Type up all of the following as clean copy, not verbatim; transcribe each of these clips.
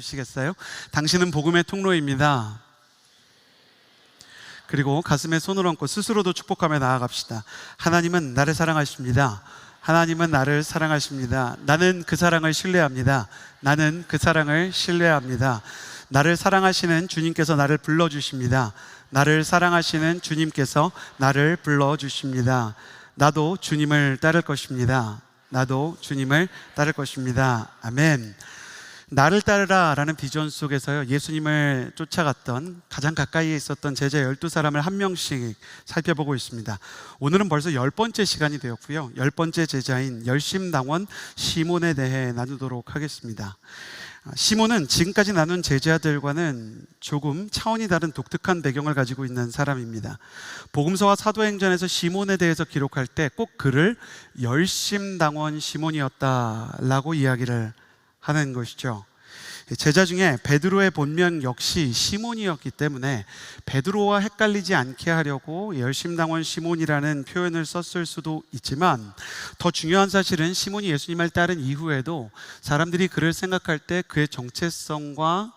해주시겠어요? 당신은 복음의 통로입니다. 그리고 가슴에 손을 얹고 스스로도 축복하며 나아갑시다. 하나님은 나를 사랑하십니다. 하나님은 나를 사랑하십니다. 나는 그 사랑을 신뢰합니다. 나는 그 사랑을 신뢰합니다. 나를 사랑하시는 주님께서 나를 불러주십니다. 나를 사랑하시는 주님께서 나를 불러주십니다. 나도 주님을 따를 것입니다. 나도 주님을 따를 것입니다. 아멘. 나를 따르라 라는 비전 속에서요, 예수님을 쫓아갔던 가장 가까이에 있었던 제자 12사람을 한 명씩 살펴보고 있습니다. 오늘은 벌써 10번째 시간이 되었고요, 10번째 제자인 열심당원 시몬에 대해 나누도록 하겠습니다. 시몬은 지금까지 나눈 제자들과는 조금 차원이 다른 독특한 배경을 가지고 있는 사람입니다. 복음서와 사도행전에서 시몬에 대해서 기록할 때 꼭 그를 열심당원 시몬이었다라고 이야기를 하는 것이죠. 제자 중에 베드로의 본명 역시 시몬이었기 때문에 베드로와 헷갈리지 않게 하려고 열심당원 시몬이라는 표현을 썼을 수도 있지만, 더 중요한 사실은 시몬이 예수님을 따른 이후에도 사람들이 그를 생각할 때 그의 정체성과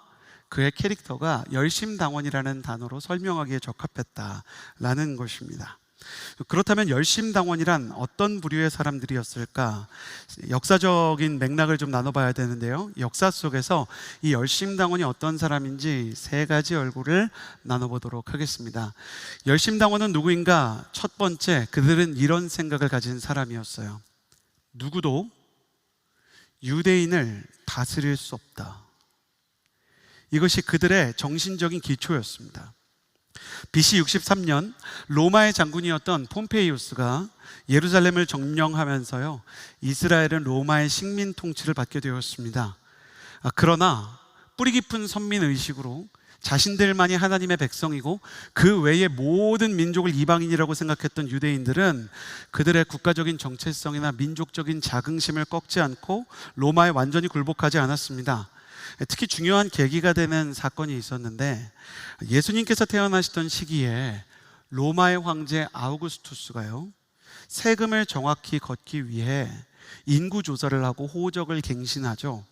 그의 캐릭터가 열심당원이라는 단어로 설명하기에 적합했다라는 것입니다. 그렇다면 열심당원이란 어떤 부류의 사람들이었을까? 역사적인 맥락을 좀 나눠봐야 되는데요, 역사 속에서 이 열심당원이 어떤 사람인지 세 가지 얼굴을 나눠보도록 하겠습니다. 열심당원은 누구인가? 첫 번째, 그들은 이런 생각을 가진 사람이었어요. 누구도 유대인을 다스릴 수 없다. 이것이 그들의 정신적인 기초였습니다. BC 63년 로마의 장군이었던 폼페이우스가 예루살렘을 점령하면서요, 이스라엘은 로마의 식민 통치를 받게 되었습니다. 그러나 뿌리 깊은 선민의식으로 자신들만이 하나님의 백성이고 그 외의 모든 민족을 이방인이라고 생각했던 유대인들은 그들의 국가적인 정체성이나 민족적인 자긍심을 꺾지 않고 로마에 완전히 굴복하지 않았습니다. 특히 중요한 계기가 되는 사건이 있었는데, 예수님께서 태어나시던 시기에 로마의 황제 아우구스투스가요, 세금을 정확히 걷기 위해 인구 조사를 하고 호적을 갱신하죠.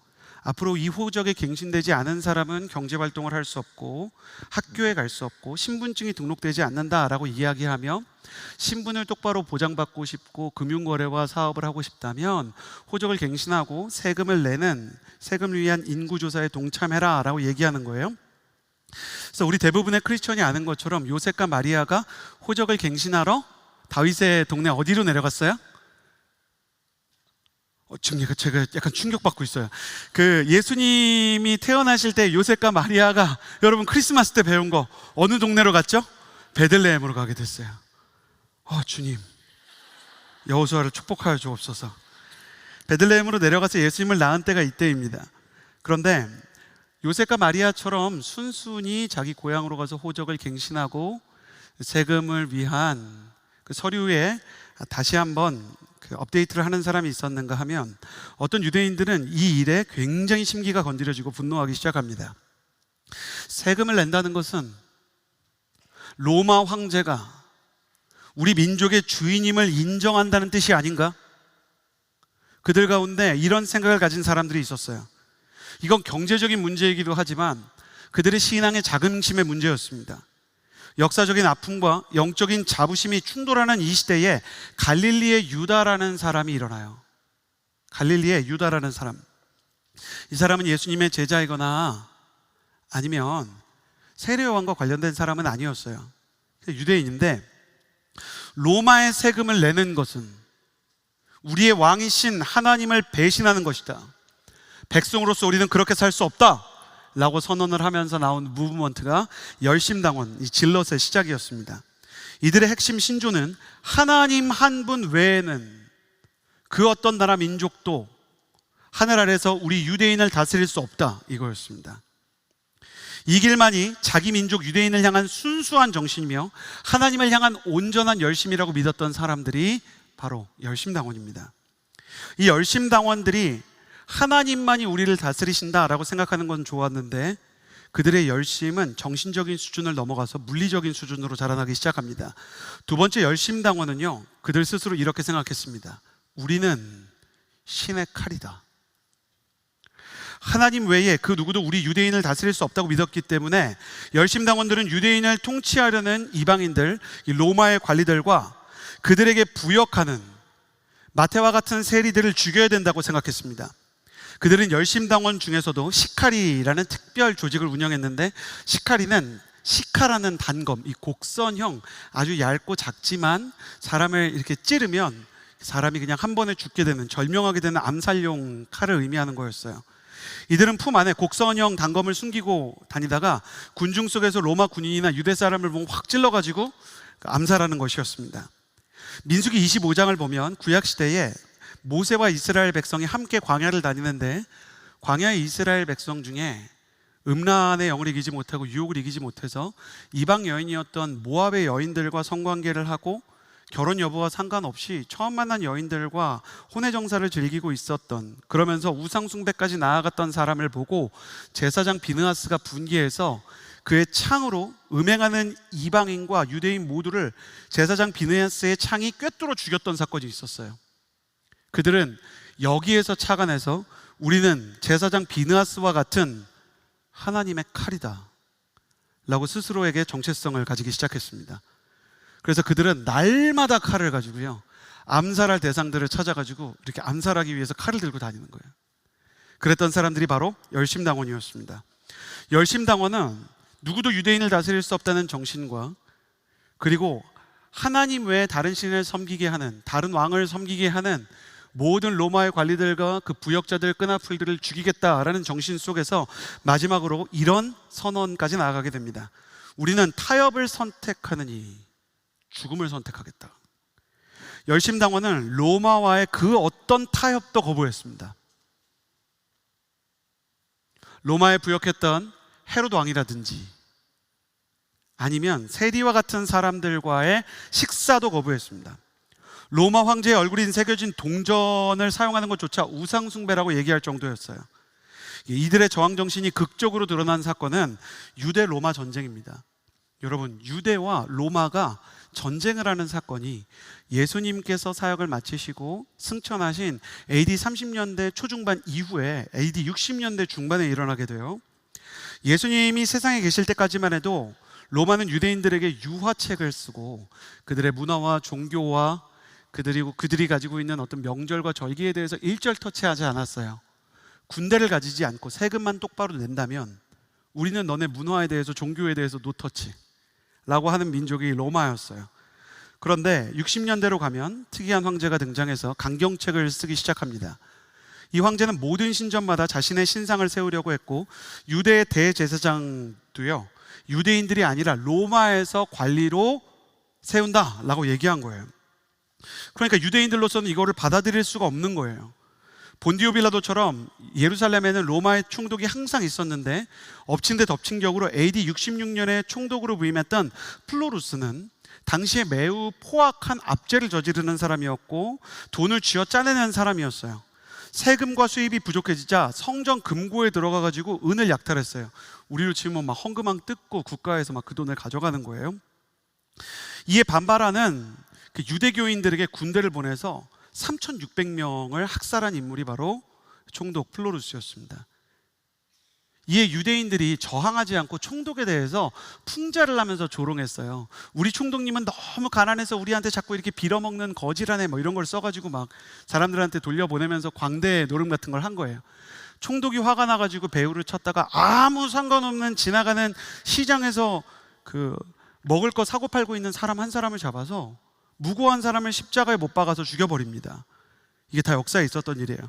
앞으로 이 호적에 갱신되지 않은 사람은 경제활동을 할 수 없고 학교에 갈 수 없고 신분증이 등록되지 않는다라고 이야기하며, 신분을 똑바로 보장받고 싶고 금융거래와 사업을 하고 싶다면 호적을 갱신하고 세금을 내는, 세금을 위한 인구조사에 동참해라 라고 얘기하는 거예요. 그래서 우리 대부분의 크리스천이 아는 것처럼 요셉과 마리아가 호적을 갱신하러 다윗의 동네 어디로 내려갔어요? 지금 제가 약간 충격받고 있어요. 그 예수님이 태어나실 때 요셉과 마리아가, 여러분 크리스마스 때 배운 거 어느 동네로 갔죠? 베들레헴으로 가게 됐어요. 주님, 여호수아를 축복하여 주옵소서. 베들레헴으로 내려가서 예수님을 낳은 때가 이때입니다. 그런데 요셉과 마리아처럼 순순히 자기 고향으로 가서 호적을 갱신하고 세금을 위한 그 서류에 다시 한번 업데이트를 하는 사람이 있었는가 하면, 어떤 유대인들은 이 일에 굉장히 심기가 건드려지고 분노하기 시작합니다. 세금을 낸다는 것은 로마 황제가 우리 민족의 주인임을 인정한다는 뜻이 아닌가? 그들 가운데 이런 생각을 가진 사람들이 있었어요. 이건 경제적인 문제이기도 하지만 그들의 신앙의 자긍심의 문제였습니다. 역사적인 아픔과 영적인 자부심이 충돌하는 이 시대에 갈릴리의 유다라는 사람이 일어나요. 갈릴리의 유다라는 사람. 이 사람은 예수님의 제자이거나 아니면 세례요한과 관련된 사람은 아니었어요. 유대인인데, 로마의 세금을 내는 것은 우리의 왕이신 하나님을 배신하는 것이다. 백성으로서 우리는 그렇게 살 수 없다 라고 선언을 하면서 나온 무브먼트가 열심당원, 이 질럿의 시작이었습니다. 이들의 핵심 신조는 하나님 한 분 외에는 그 어떤 나라 민족도 하늘 아래서 우리 유대인을 다스릴 수 없다, 이거였습니다. 이 길만이 자기 민족 유대인을 향한 순수한 정신이며 하나님을 향한 온전한 열심이라고 믿었던 사람들이 바로 열심당원입니다. 이 열심당원들이 하나님만이 우리를 다스리신다라고 생각하는 건 좋았는데, 그들의 열심은 정신적인 수준을 넘어가서 물리적인 수준으로 자라나기 시작합니다. 두 번째 열심당원은요, 그들 스스로 이렇게 생각했습니다. 우리는 신의 칼이다. 하나님 외에 그 누구도 우리 유대인을 다스릴 수 없다고 믿었기 때문에 열심당원들은 유대인을 통치하려는 이방인들, 이 로마의 관리들과 그들에게 부역하는 마태와 같은 세리들을 죽여야 된다고 생각했습니다. 그들은 열심당원 중에서도 시카리라는 특별 조직을 운영했는데, 시카리는 시카라는 단검, 이 곡선형 아주 얇고 작지만 사람을 이렇게 찌르면 사람이 그냥 한 번에 죽게 되는, 절명하게 되는 암살용 칼을 의미하는 거였어요. 이들은 품 안에 곡선형 단검을 숨기고 다니다가 군중 속에서 로마 군인이나 유대 사람을 보면 확 찔러가지고 암살하는 것이었습니다. 민수기 25장을 보면 구약시대에 모세와 이스라엘 백성이 함께 광야를 다니는데, 광야의 이스라엘 백성 중에 음란의 영을 이기지 못하고 유혹을 이기지 못해서 이방 여인이었던 모압의 여인들과 성관계를 하고 결혼 여부와 상관없이 처음 만난 여인들과 혼외정사를 즐기고 있었던, 그러면서 우상숭배까지 나아갔던 사람을 보고 제사장 비느하스가 분개해서 그의 창으로 음행하는 이방인과 유대인 모두를 제사장 비느하스의 창이 꿰뚫어 죽였던 사건이 있었어요. 그들은 여기에서 착안해서 우리는 제사장 비느하스와 같은 하나님의 칼이다 라고 스스로에게 정체성을 가지기 시작했습니다. 그래서 그들은 날마다 칼을 가지고요, 암살할 대상들을 찾아가지고 이렇게 암살하기 위해서 칼을 들고 다니는 거예요. 그랬던 사람들이 바로 열심당원이었습니다. 열심당원은 누구도 유대인을 다스릴 수 없다는 정신과, 그리고 하나님 외에 다른 신을 섬기게 하는, 다른 왕을 섬기게 하는 모든 로마의 관리들과 그 부역자들, 끈앞풀들을 죽이겠다라는 정신 속에서 마지막으로 이런 선언까지 나아가게 됩니다. 우리는 타협을 선택하느니 죽음을 선택하겠다. 열심당원은 로마와의 그 어떤 타협도 거부했습니다. 로마에 부역했던 헤롯 왕이라든지 아니면 세리와 같은 사람들과의 식사도 거부했습니다. 로마 황제의 얼굴이 새겨진 동전을 사용하는 것조차 우상숭배라고 얘기할 정도였어요. 이들의 저항정신이 극적으로 드러난 사건은 유대 로마 전쟁입니다. 여러분, 유대와 로마가 전쟁을 하는 사건이 예수님께서 사역을 마치시고 승천하신 AD 30년대 초중반 이후에 AD 60년대 중반에 일어나게 돼요. 예수님이 세상에 계실 때까지만 해도 로마는 유대인들에게 유화책을 쓰고 그들의 문화와 종교와 그들이 가지고 있는 어떤 명절과 절기에 대해서 일절 터치하지 않았어요. 군대를 가지지 않고 세금만 똑바로 낸다면 우리는 너네 문화에 대해서, 종교에 대해서 노터치 라고 하는 민족이 로마였어요. 그런데 60년대로 가면 특이한 황제가 등장해서 강경책을 쓰기 시작합니다. 이 황제는 모든 신전마다 자신의 신상을 세우려고 했고, 유대의 대제사장도요, 유대인들이 아니라 로마에서 관리로 세운다라고 얘기한 거예요. 그러니까 유대인들로서는 이거를 받아들일 수가 없는 거예요. 본디오 빌라도처럼 예루살렘에는 로마의 총독이 항상 있었는데, 엎친 데 덮친 격으로 AD 66년에 총독으로 부임했던 플로루스는 당시에 매우 포악한 압제를 저지르는 사람이었고 돈을 쥐어 짜내는 사람이었어요. 세금과 수입이 부족해지자 성전 금고에 들어가 가지고 은을 약탈했어요. 우리로 치면 막 헌금왕 뜯고 국가에서 막 그 돈을 가져가는 거예요. 이에 반발하는 그 유대교인들에게 군대를 보내서 3,600명을 학살한 인물이 바로 총독 플로루스였습니다. 이에 유대인들이 저항하지 않고 총독에 대해서 풍자를 하면서 조롱했어요. 우리 총독님은 너무 가난해서 우리한테 자꾸 이렇게 빌어먹는 거지라네, 뭐 이런 걸 써가지고 막 사람들한테 돌려보내면서 광대 노름 같은 걸 한 거예요. 총독이 화가 나가지고 배후를 쳤다가 아무 상관없는 지나가는 시장에서 그 먹을 거 사고 팔고 있는 사람 한 사람을 잡아서 무고한 사람을 십자가에 못 박아서 죽여버립니다. 이게 다 역사에 있었던 일이에요.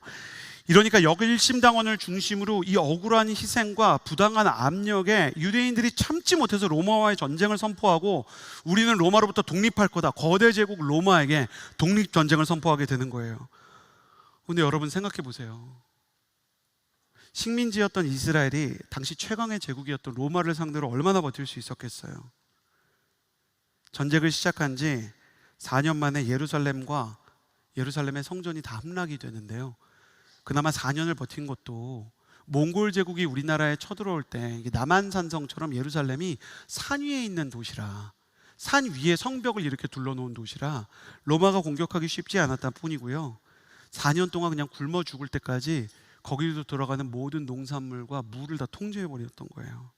이러니까 열심당원을 중심으로 이 억울한 희생과 부당한 압력에 유대인들이 참지 못해서 로마와의 전쟁을 선포하고, 우리는 로마로부터 독립할 거다, 거대 제국 로마에게 독립전쟁을 선포하게 되는 거예요. 근데 여러분 생각해 보세요. 식민지였던 이스라엘이 당시 최강의 제국이었던 로마를 상대로 얼마나 버틸 수 있었겠어요. 전쟁을 시작한 지 4년 만에 예루살렘의 성전이 다 함락이 되는데요. 그나마 4년을 버틴 것도 몽골 제국이 우리나라에 쳐들어올 때 남한산성처럼 예루살렘이 산 위에 있는 도시라, 산 위에 성벽을 이렇게 둘러놓은 도시라 로마가 공격하기 쉽지 않았다 뿐이고요. 4년 동안 그냥 굶어 죽을 때까지 거기로 들어가는 모든 농산물과 물을 다 통제해버렸던 거예요.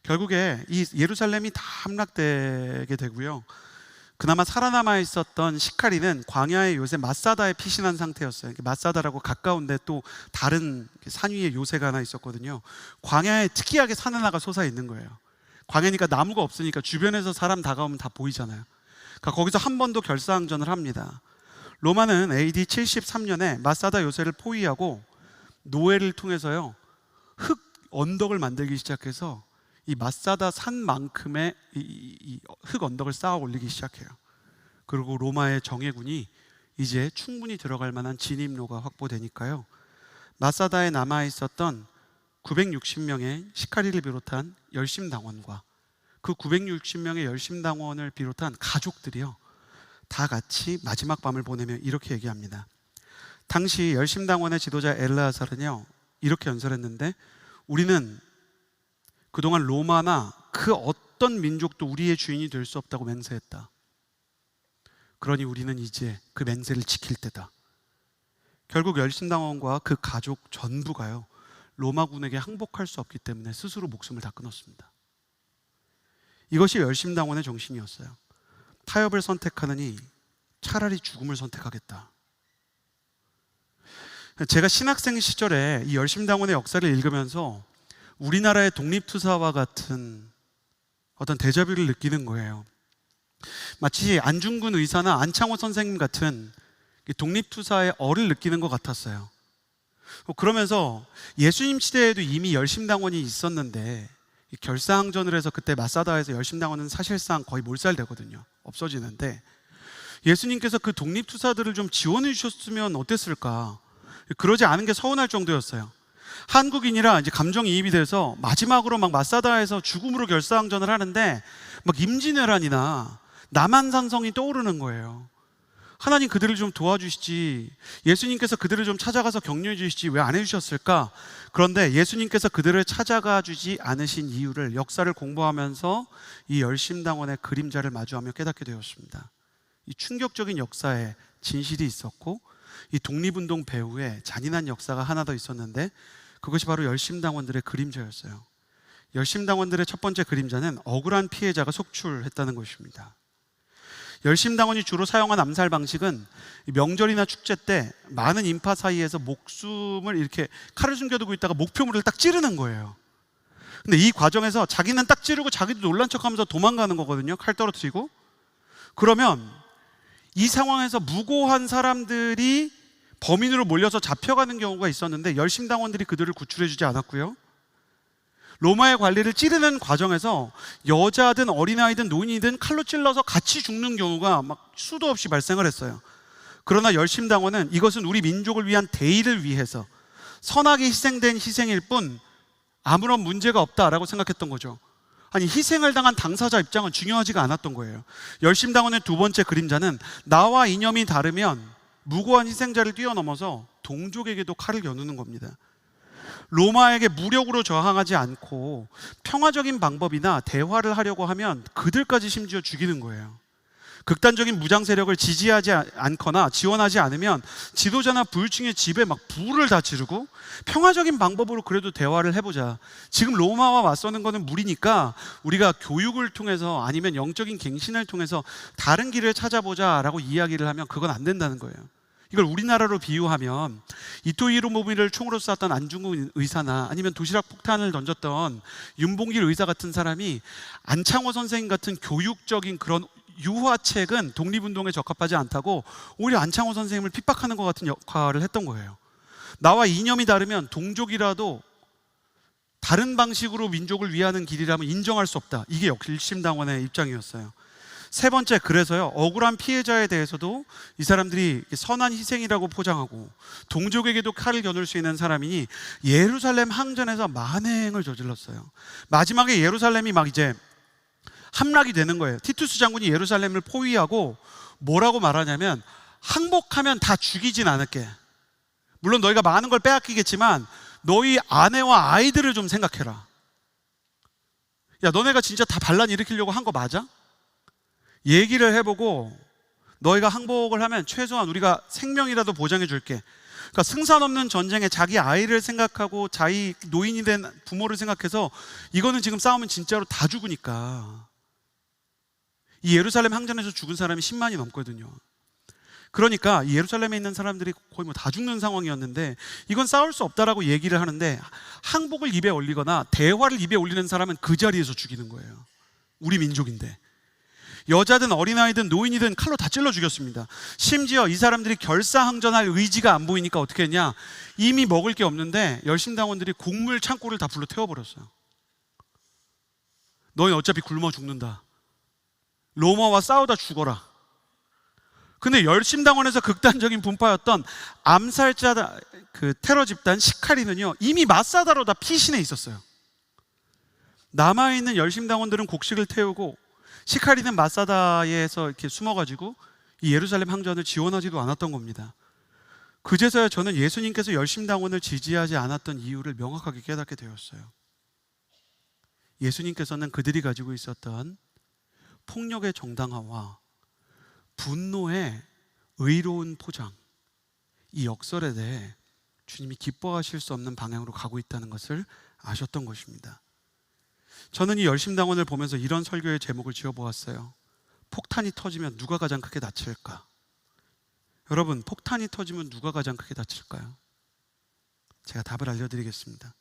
결국에 이 예루살렘이 다 함락되게 되고요. 그나마 살아남아 있었던 시카리는 광야의 요새 마사다에 피신한 상태였어요. 마사다라고 가까운데 또 다른 산 위에 요새가 하나 있었거든요. 광야에 특이하게 산 하나가 솟아 있는 거예요. 광야니까 나무가 없으니까 주변에서 사람 다가오면 다 보이잖아요. 그러니까 거기서 한 번 더 결사항전을 합니다. 로마는 AD 73년에 마사다 요새를 포위하고 노예를 통해서요, 흙 언덕을 만들기 시작해서 이 마사다 산만큼의 흙 언덕을 쌓아 올리기 시작해요. 그리고 로마의 정예군이 이제 충분히 들어갈 만한 진입로가 확보되니까요, 마사다에 남아 있었던 960명의 시카리를 비롯한 열심당원과 그 960명의 열심당원을 비롯한 가족들이요, 다 같이 마지막 밤을 보내며 이렇게 얘기합니다. 당시 열심당원의 지도자 엘르아살은요, 이렇게 연설했는데, 우리는 그동안 로마나 그 어떤 민족도 우리의 주인이 될 수 없다고 맹세했다. 그러니 우리는 이제 그 맹세를 지킬 때다. 결국 열심당원과 그 가족 전부가요, 로마군에게 항복할 수 없기 때문에 스스로 목숨을 다 끊었습니다. 이것이 열심당원의 정신이었어요. 타협을 선택하느니 차라리 죽음을 선택하겠다. 제가 신학생 시절에 이 열심당원의 역사를 읽으면서 우리나라의 독립투사와 같은 어떤 데자뷰를 느끼는 거예요. 마치 안중근 의사나 안창호 선생님 같은 독립투사의 얼을 느끼는 것 같았어요. 그러면서 예수님 시대에도 이미 열심당원이 있었는데 결사항전을 해서 그때 마사다에서 열심당원은 사실상 거의 몰살되거든요. 없어지는데 예수님께서 그 독립투사들을 좀 지원해 주셨으면 어땠을까? 그러지 않은 게 서운할 정도였어요. 한국인이라 이제 감정이입이 돼서 마지막으로 막 마사다에서 죽음으로 결사항전을 하는데 막 임진왜란이나 남한산성이 떠오르는 거예요. 하나님 그들을 좀 도와주시지, 예수님께서 그들을 좀 찾아가서 격려해 주시지 왜 안 해주셨을까? 그런데 예수님께서 그들을 찾아가 주지 않으신 이유를 역사를 공부하면서 이 열심당원의 그림자를 마주하며 깨닫게 되었습니다. 이 충격적인 역사에 진실이 있었고, 이 독립운동 배후에 잔인한 역사가 하나 더 있었는데, 그것이 바로 열심당원들의 그림자였어요. 열심당원들의 첫 번째 그림자는 억울한 피해자가 속출했다는 것입니다. 열심당원이 주로 사용한 암살 방식은 명절이나 축제 때 많은 인파 사이에서 목숨을 이렇게 칼을 숨겨두고 있다가 목표물을 딱 찌르는 거예요. 근데 이 과정에서 자기는 딱 찌르고 자기도 놀란 척하면서 도망가는 거거든요. 칼 떨어뜨리고. 그러면 이 상황에서 무고한 사람들이 범인으로 몰려서 잡혀가는 경우가 있었는데 열심당원들이 그들을 구출해주지 않았고요. 로마의 관리를 찌르는 과정에서 여자든 어린아이든 노인이든 칼로 찔러서 같이 죽는 경우가 막 수도 없이 발생을 했어요. 그러나 열심당원은 이것은 우리 민족을 위한 대의를 위해서 선하게 희생된 희생일 뿐 아무런 문제가 없다라고 생각했던 거죠. 아니, 희생을 당한 당사자 입장은 중요하지가 않았던 거예요. 열심당원의 두 번째 그림자는 나와 이념이 다르면 무고한 희생자를 뛰어넘어서 동족에게도 칼을 겨누는 겁니다. 로마에게 무력으로 저항하지 않고 평화적인 방법이나 대화를 하려고 하면 그들까지 심지어 죽이는 거예요. 극단적인 무장 세력을 지지하지 않거나 지원하지 않으면 지도자나 부유층의 집에 막 불을 다 지르고, 평화적인 방법으로 그래도 대화를 해보자, 지금 로마와 맞서는 거는 무리니까 우리가 교육을 통해서 아니면 영적인 갱신을 통해서 다른 길을 찾아보자 라고 이야기를 하면 그건 안 된다는 거예요. 이걸 우리나라로 비유하면 이토 히로부미를 총으로 쐈던 안중근 의사나 아니면 도시락 폭탄을 던졌던 윤봉길 의사 같은 사람이 안창호 선생님 같은 교육적인 그런 유화책은 독립운동에 적합하지 않다고 오히려 안창호 선생님을 핍박하는 것 같은 역할을 했던 거예요. 나와 이념이 다르면 동족이라도 다른 방식으로 민족을 위하는 길이라면 인정할 수 없다. 이게 열심당원의 입장이었어요. 세 번째, 그래서요, 억울한 피해자에 대해서도 이 사람들이 선한 희생이라고 포장하고 동족에게도 칼을 겨눌 수 있는 사람이니 예루살렘 항전에서 만행을 저질렀어요. 마지막에 예루살렘이 막 이제 함락이 되는 거예요. 티투스 장군이 예루살렘을 포위하고 뭐라고 말하냐면, 항복하면 다 죽이진 않을게. 물론 너희가 많은 걸 빼앗기겠지만 너희 아내와 아이들을 좀 생각해라. 야, 너네가 진짜 다 반란 일으키려고 한 거 맞아? 얘기를 해보고 너희가 항복을 하면 최소한 우리가 생명이라도 보장해 줄게. 그러니까 승산 없는 전쟁에 자기 아이를 생각하고 자기 노인이 된 부모를 생각해서 이거는 지금 싸우면 진짜로 다 죽으니까. 이 예루살렘 항전에서 죽은 사람이 10만이 넘거든요. 그러니까 이 예루살렘에 있는 사람들이 거의 뭐 다 죽는 상황이었는데 이건 싸울 수 없다라고 얘기를 하는데, 항복을 입에 올리거나 대화를 입에 올리는 사람은 그 자리에서 죽이는 거예요. 우리 민족인데. 여자든 어린아이든 노인이든 칼로 다 찔러 죽였습니다. 심지어 이 사람들이 결사항전할 의지가 안 보이니까 어떻게 했냐, 이미 먹을 게 없는데 열심당원들이 곡물 창고를 다 불러 태워버렸어요. 너희 어차피 굶어 죽는다, 로마와 싸우다 죽어라. 근데 열심당원에서 극단적인 분파였던 암살자 그 테러 집단 시카리는요, 이미 마사다로 다 피신해 있었어요. 남아있는 열심당원들은 곡식을 태우고 시카리는 마사다에서 이렇게 숨어가지고 이 예루살렘 항전을 지원하지도 않았던 겁니다. 그제서야 저는 예수님께서 열심당원을 지지하지 않았던 이유를 명확하게 깨닫게 되었어요. 예수님께서는 그들이 가지고 있었던 폭력의 정당화와 분노의 의로운 포장, 이 역설에 대해 주님이 기뻐하실 수 없는 방향으로 가고 있다는 것을 아셨던 것입니다. 저는 이 열심당원을 보면서 이런 설교의 제목을 지어보았어요. 폭탄이 터지면 누가 가장 크게 다칠까? 여러분, 폭탄이 터지면 누가 가장 크게 다칠까요? 제가 답을 알려드리겠습니다.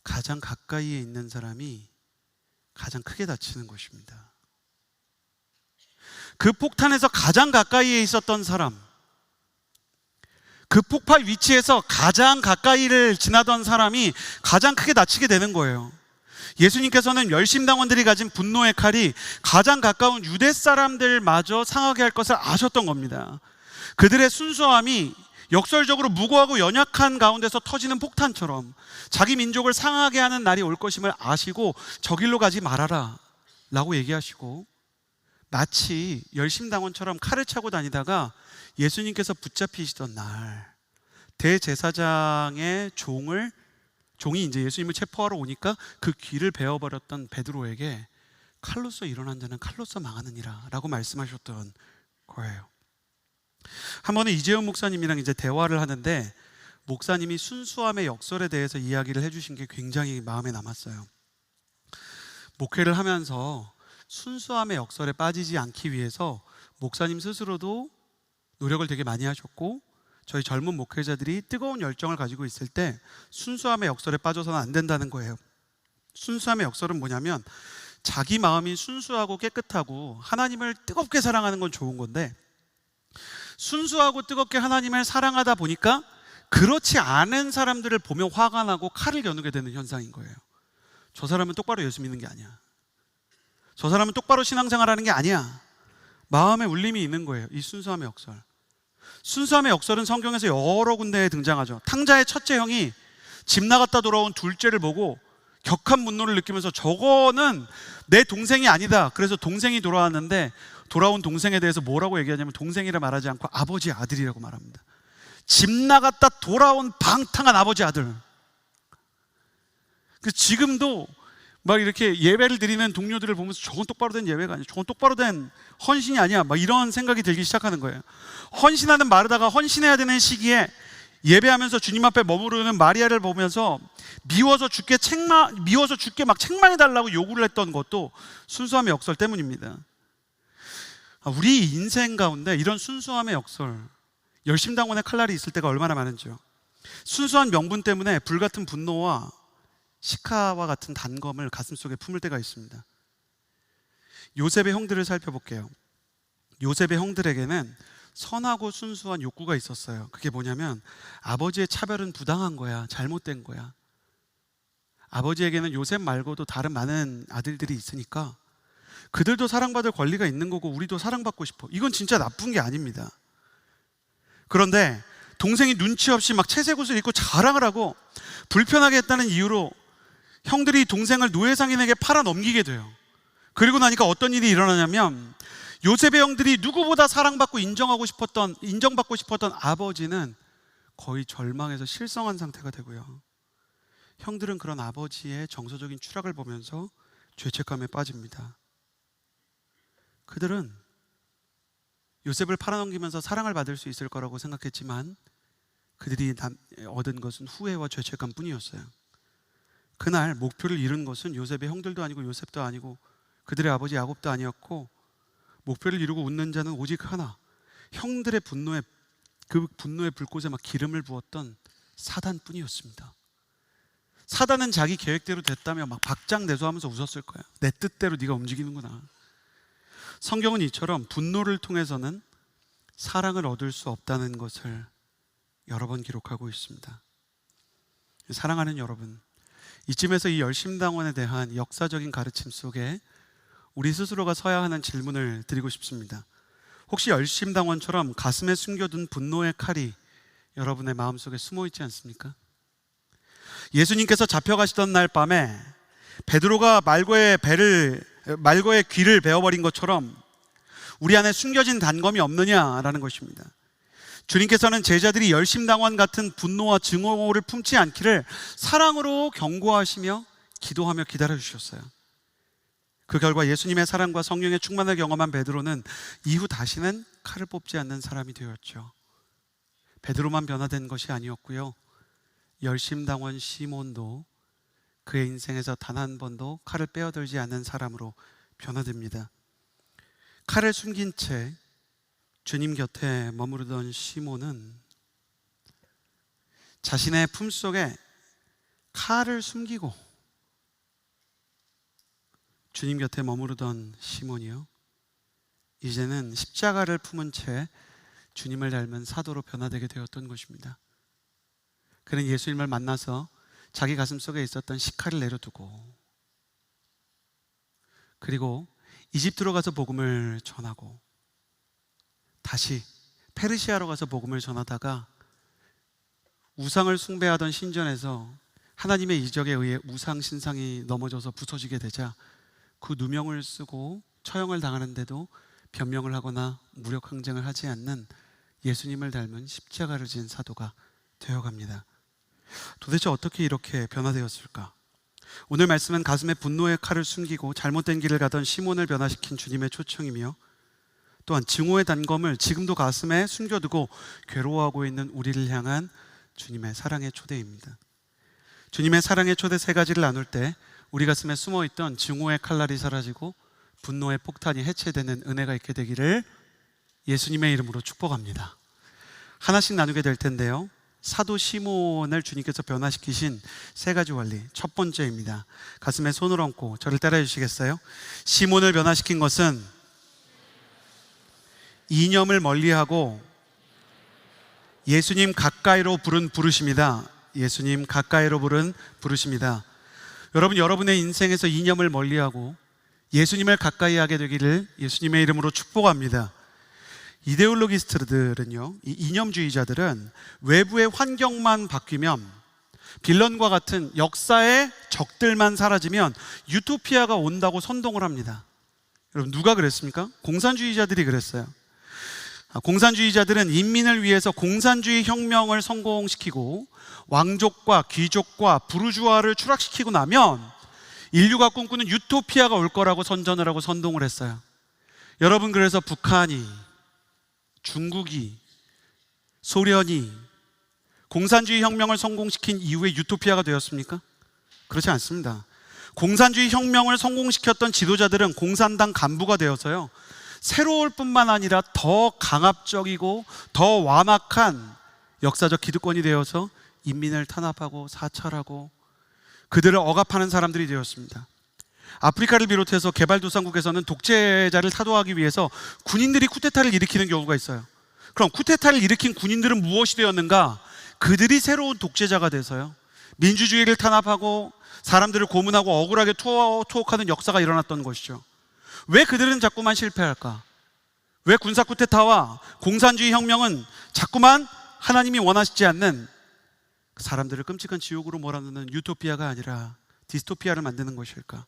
가장 가까이에 있는 사람이 가장 크게 다치는 것입니다. 그 폭탄에서 가장 가까이에 있었던 사람, 그 폭발 위치에서 가장 가까이를 지나던 사람이 가장 크게 다치게 되는 거예요. 예수님께서는 열심당원들이 가진 분노의 칼이 가장 가까운 유대 사람들마저 상하게 할 것을 아셨던 겁니다. 그들의 순수함이 역설적으로 무고하고 연약한 가운데서 터지는 폭탄처럼 자기 민족을 상하게 하는 날이 올 것임을 아시고 저 길로 가지 말아라 라고 얘기하시고, 마치 열심당원처럼 칼을 차고 다니다가 예수님께서 붙잡히시던 날 대제사장의 종이 이제 예수님을 체포하러 오니까 그 귀를 베어버렸던 베드로에게 칼로서 일어난 자는 칼로서 망하느니라 라고 말씀하셨던 거예요. 한 번은 이재훈 목사님이랑 이제 대화를 하는데 목사님이 순수함의 역설에 대해서 이야기를 해주신 게 굉장히 마음에 남았어요. 목회를 하면서 순수함의 역설에 빠지지 않기 위해서 목사님 스스로도 노력을 되게 많이 하셨고, 저희 젊은 목회자들이 뜨거운 열정을 가지고 있을 때 순수함의 역설에 빠져서는 안 된다는 거예요. 순수함의 역설은 뭐냐면, 자기 마음이 순수하고 깨끗하고 하나님을 뜨겁게 사랑하는 건 좋은 건데, 순수하고 뜨겁게 하나님을 사랑하다 보니까 그렇지 않은 사람들을 보며 화가 나고 칼을 겨누게 되는 현상인 거예요. 저 사람은 똑바로 예수 믿는 게 아니야, 저 사람은 똑바로 신앙생활하는 게 아니야, 마음에 울림이 있는 거예요. 이 순수함의 역설. 순수함의 역설은 성경에서 여러 군데에 등장하죠. 탕자의 첫째 형이 집 나갔다 돌아온 둘째를 보고 격한 분노를 느끼면서 저거는 내 동생이 아니다. 그래서 동생이 돌아왔는데 돌아온 동생에 대해서 뭐라고 얘기하냐면 동생이라 말하지 않고 아버지 아들이라고 말합니다. 집 나갔다 돌아온 방탕한 아버지 아들. 그 지금도 막 이렇게 예배를 드리는 동료들을 보면서 저건 똑바로 된 예배가 아니야, 저건 똑바로 된 헌신이 아니야, 막 이런 생각이 들기 시작하는 거예요. 헌신하는 마르다가 헌신해야 되는 시기에 예배하면서 주님 앞에 머무르는 마리아를 보면서 미워서 죽게 막 책망해 달라고 요구를 했던 것도 순수함의 역설 때문입니다. 우리 인생 가운데 이런 순수함의 역설, 열심당원의 칼날이 있을 때가 얼마나 많은지요. 순수한 명분 때문에 불같은 분노와 시카와 같은 단검을 가슴속에 품을 때가 있습니다. 요셉의 형들을 살펴볼게요. 요셉의 형들에게는 선하고 순수한 욕구가 있었어요. 그게 뭐냐면, 아버지의 차별은 부당한 거야, 잘못된 거야. 아버지에게는 요셉 말고도 다른 많은 아들들이 있으니까 그들도 사랑받을 권리가 있는 거고 우리도 사랑받고 싶어. 이건 진짜 나쁜 게 아닙니다. 그런데 동생이 눈치 없이 막 채색 옷을 입고 자랑을 하고 불편하게 했다는 이유로 형들이 동생을 노예상인에게 팔아 넘기게 돼요. 그리고 나니까 어떤 일이 일어나냐면, 요셉의 형들이 누구보다 사랑받고 인정받고 싶었던 아버지는 거의 절망해서 실성한 상태가 되고요. 형들은 그런 아버지의 정서적인 추락을 보면서 죄책감에 빠집니다. 그들은 요셉을 팔아넘기면서 사랑을 받을 수 있을 거라고 생각했지만 그들이 얻은 것은 후회와 죄책감 뿐이었어요. 그날 목표를 잃은 것은 요셉의 형들도 아니고 요셉도 아니고 그들의 아버지 야곱도 아니었고, 목표를 이루고 웃는 자는 오직 하나, 형들의 분노에, 그 분노의 불꽃에 막 기름을 부었던 사단뿐이었습니다. 사단은 자기 계획대로 됐다며 막 박장대소하면서 웃었을 거예요. 내 뜻대로 네가 움직이는구나. 성경은 이처럼 분노를 통해서는 사랑을 얻을 수 없다는 것을 여러 번 기록하고 있습니다. 사랑하는 여러분, 이쯤에서 이 열심당원에 대한 역사적인 가르침 속에 우리 스스로가 서야 하는 질문을 드리고 싶습니다. 혹시 열심당원처럼 가슴에 숨겨둔 분노의 칼이 여러분의 마음속에 숨어 있지 않습니까? 예수님께서 잡혀가시던 날 밤에 베드로가 말고의 귀를 베어버린 것처럼 우리 안에 숨겨진 단검이 없느냐라는 것입니다. 주님께서는 제자들이 열심당원 같은 분노와 증오를 품지 않기를 사랑으로 경고하시며 기도하며 기다려주셨어요. 그 결과 예수님의 사랑과 성령의 충만을 경험한 베드로는 이후 다시는 칼을 뽑지 않는 사람이 되었죠. 베드로만 변화된 것이 아니었고요, 열심당원 시몬도 그의 인생에서 단 한 번도 칼을 빼어들지 않는 사람으로 변화됩니다. 칼을 숨긴 채 주님 곁에 머무르던 시몬은 자신의 품속에 칼을 숨기고 주님 곁에 머무르던 시몬이요, 이제는 십자가를 품은 채 주님을 닮은 사도로 변화되게 되었던 것입니다. 그는 예수님을 만나서 자기 가슴속에 있었던 식칼을 내려두고, 그리고 이집트로 가서 복음을 전하고 다시 페르시아로 가서 복음을 전하다가 우상을 숭배하던 신전에서 하나님의 이적에 의해 우상 신상이 넘어져서 부서지게 되자 그 누명을 쓰고 처형을 당하는데도 변명을 하거나 무력 항쟁을 하지 않는 예수님을 닮은 십자가를 진 사도가 되어갑니다. 도대체 어떻게 이렇게 변화되었을까? 오늘 말씀은 가슴에 분노의 칼을 숨기고 잘못된 길을 가던 시몬을 변화시킨 주님의 초청이며, 또한 증오의 단검을 지금도 가슴에 숨겨두고 괴로워하고 있는 우리를 향한 주님의 사랑의 초대입니다. 주님의 사랑의 초대 세 가지를 나눌 때 우리 가슴에 숨어있던 증오의 칼날이 사라지고 분노의 폭탄이 해체되는 은혜가 있게 되기를 예수님의 이름으로 축복합니다. 하나씩 나누게 될 텐데요, 사도 시몬을 주님께서 변화시키신 세 가지 원리, 첫 번째입니다. 가슴에 손을 얹고 저를 따라해 주시겠어요? 시몬을 변화시킨 것은 이념을 멀리하고 예수님 가까이로 부른 부르심이다. 예수님 가까이로 부른 부르심이다. 여러분, 여러분의 인생에서 이념을 멀리하고 예수님을 가까이 하게 되기를 예수님의 이름으로 축복합니다. 이데올로기스트들은요, 이 이념주의자들은 외부의 환경만 바뀌면, 빌런과 같은 역사의 적들만 사라지면 유토피아가 온다고 선동을 합니다. 여러분, 누가 그랬습니까? 공산주의자들이 그랬어요. 공산주의자들은 인민을 위해서 공산주의 혁명을 성공시키고 왕족과 귀족과 부르주아를 추락시키고 나면 인류가 꿈꾸는 유토피아가 올 거라고 선전을 하고 선동을 했어요. 여러분, 그래서 북한이, 중국이, 소련이 공산주의 혁명을 성공시킨 이후에 유토피아가 되었습니까? 그렇지 않습니다. 공산주의 혁명을 성공시켰던 지도자들은 공산당 간부가 되어서요, 새로울 뿐만 아니라 더 강압적이고 더 완악한 역사적 기득권이 되어서 인민을 탄압하고 사찰하고 그들을 억압하는 사람들이 되었습니다. 아프리카를 비롯해서 개발도상국에서는 독재자를 타도하기 위해서 군인들이 쿠데타를 일으키는 경우가 있어요. 그럼 쿠데타를 일으킨 군인들은 무엇이 되었는가? 그들이 새로운 독재자가 돼서요, 민주주의를 탄압하고 사람들을 고문하고 억울하게 투옥하는 역사가 일어났던 것이죠. 왜 그들은 자꾸만 실패할까? 왜 군사 쿠데타와 공산주의 혁명은 자꾸만 하나님이 원하시지 않는 사람들을 끔찍한 지옥으로 몰아넣는 유토피아가 아니라 디스토피아를 만드는 것일까?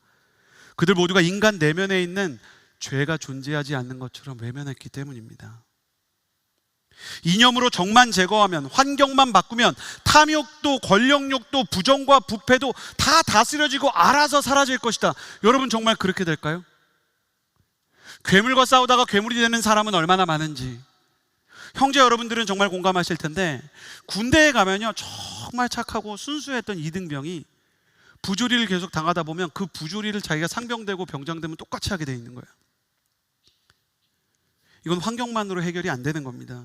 그들 모두가 인간 내면에 있는 죄가 존재하지 않는 것처럼 외면했기 때문입니다. 이념으로 정만 제거하면, 환경만 바꾸면 탐욕도 권력욕도 부정과 부패도 다 다스려지고 알아서 사라질 것이다. 여러분, 정말 그렇게 될까요? 괴물과 싸우다가 괴물이 되는 사람은 얼마나 많은지, 형제 여러분들은 정말 공감하실 텐데, 군대에 가면요 정말 착하고 순수했던 이등병이 부조리를 계속 당하다 보면 그 부조리를 자기가 상병되고 병장되면 똑같이 하게 돼 있는 거예요. 이건 환경만으로 해결이 안 되는 겁니다.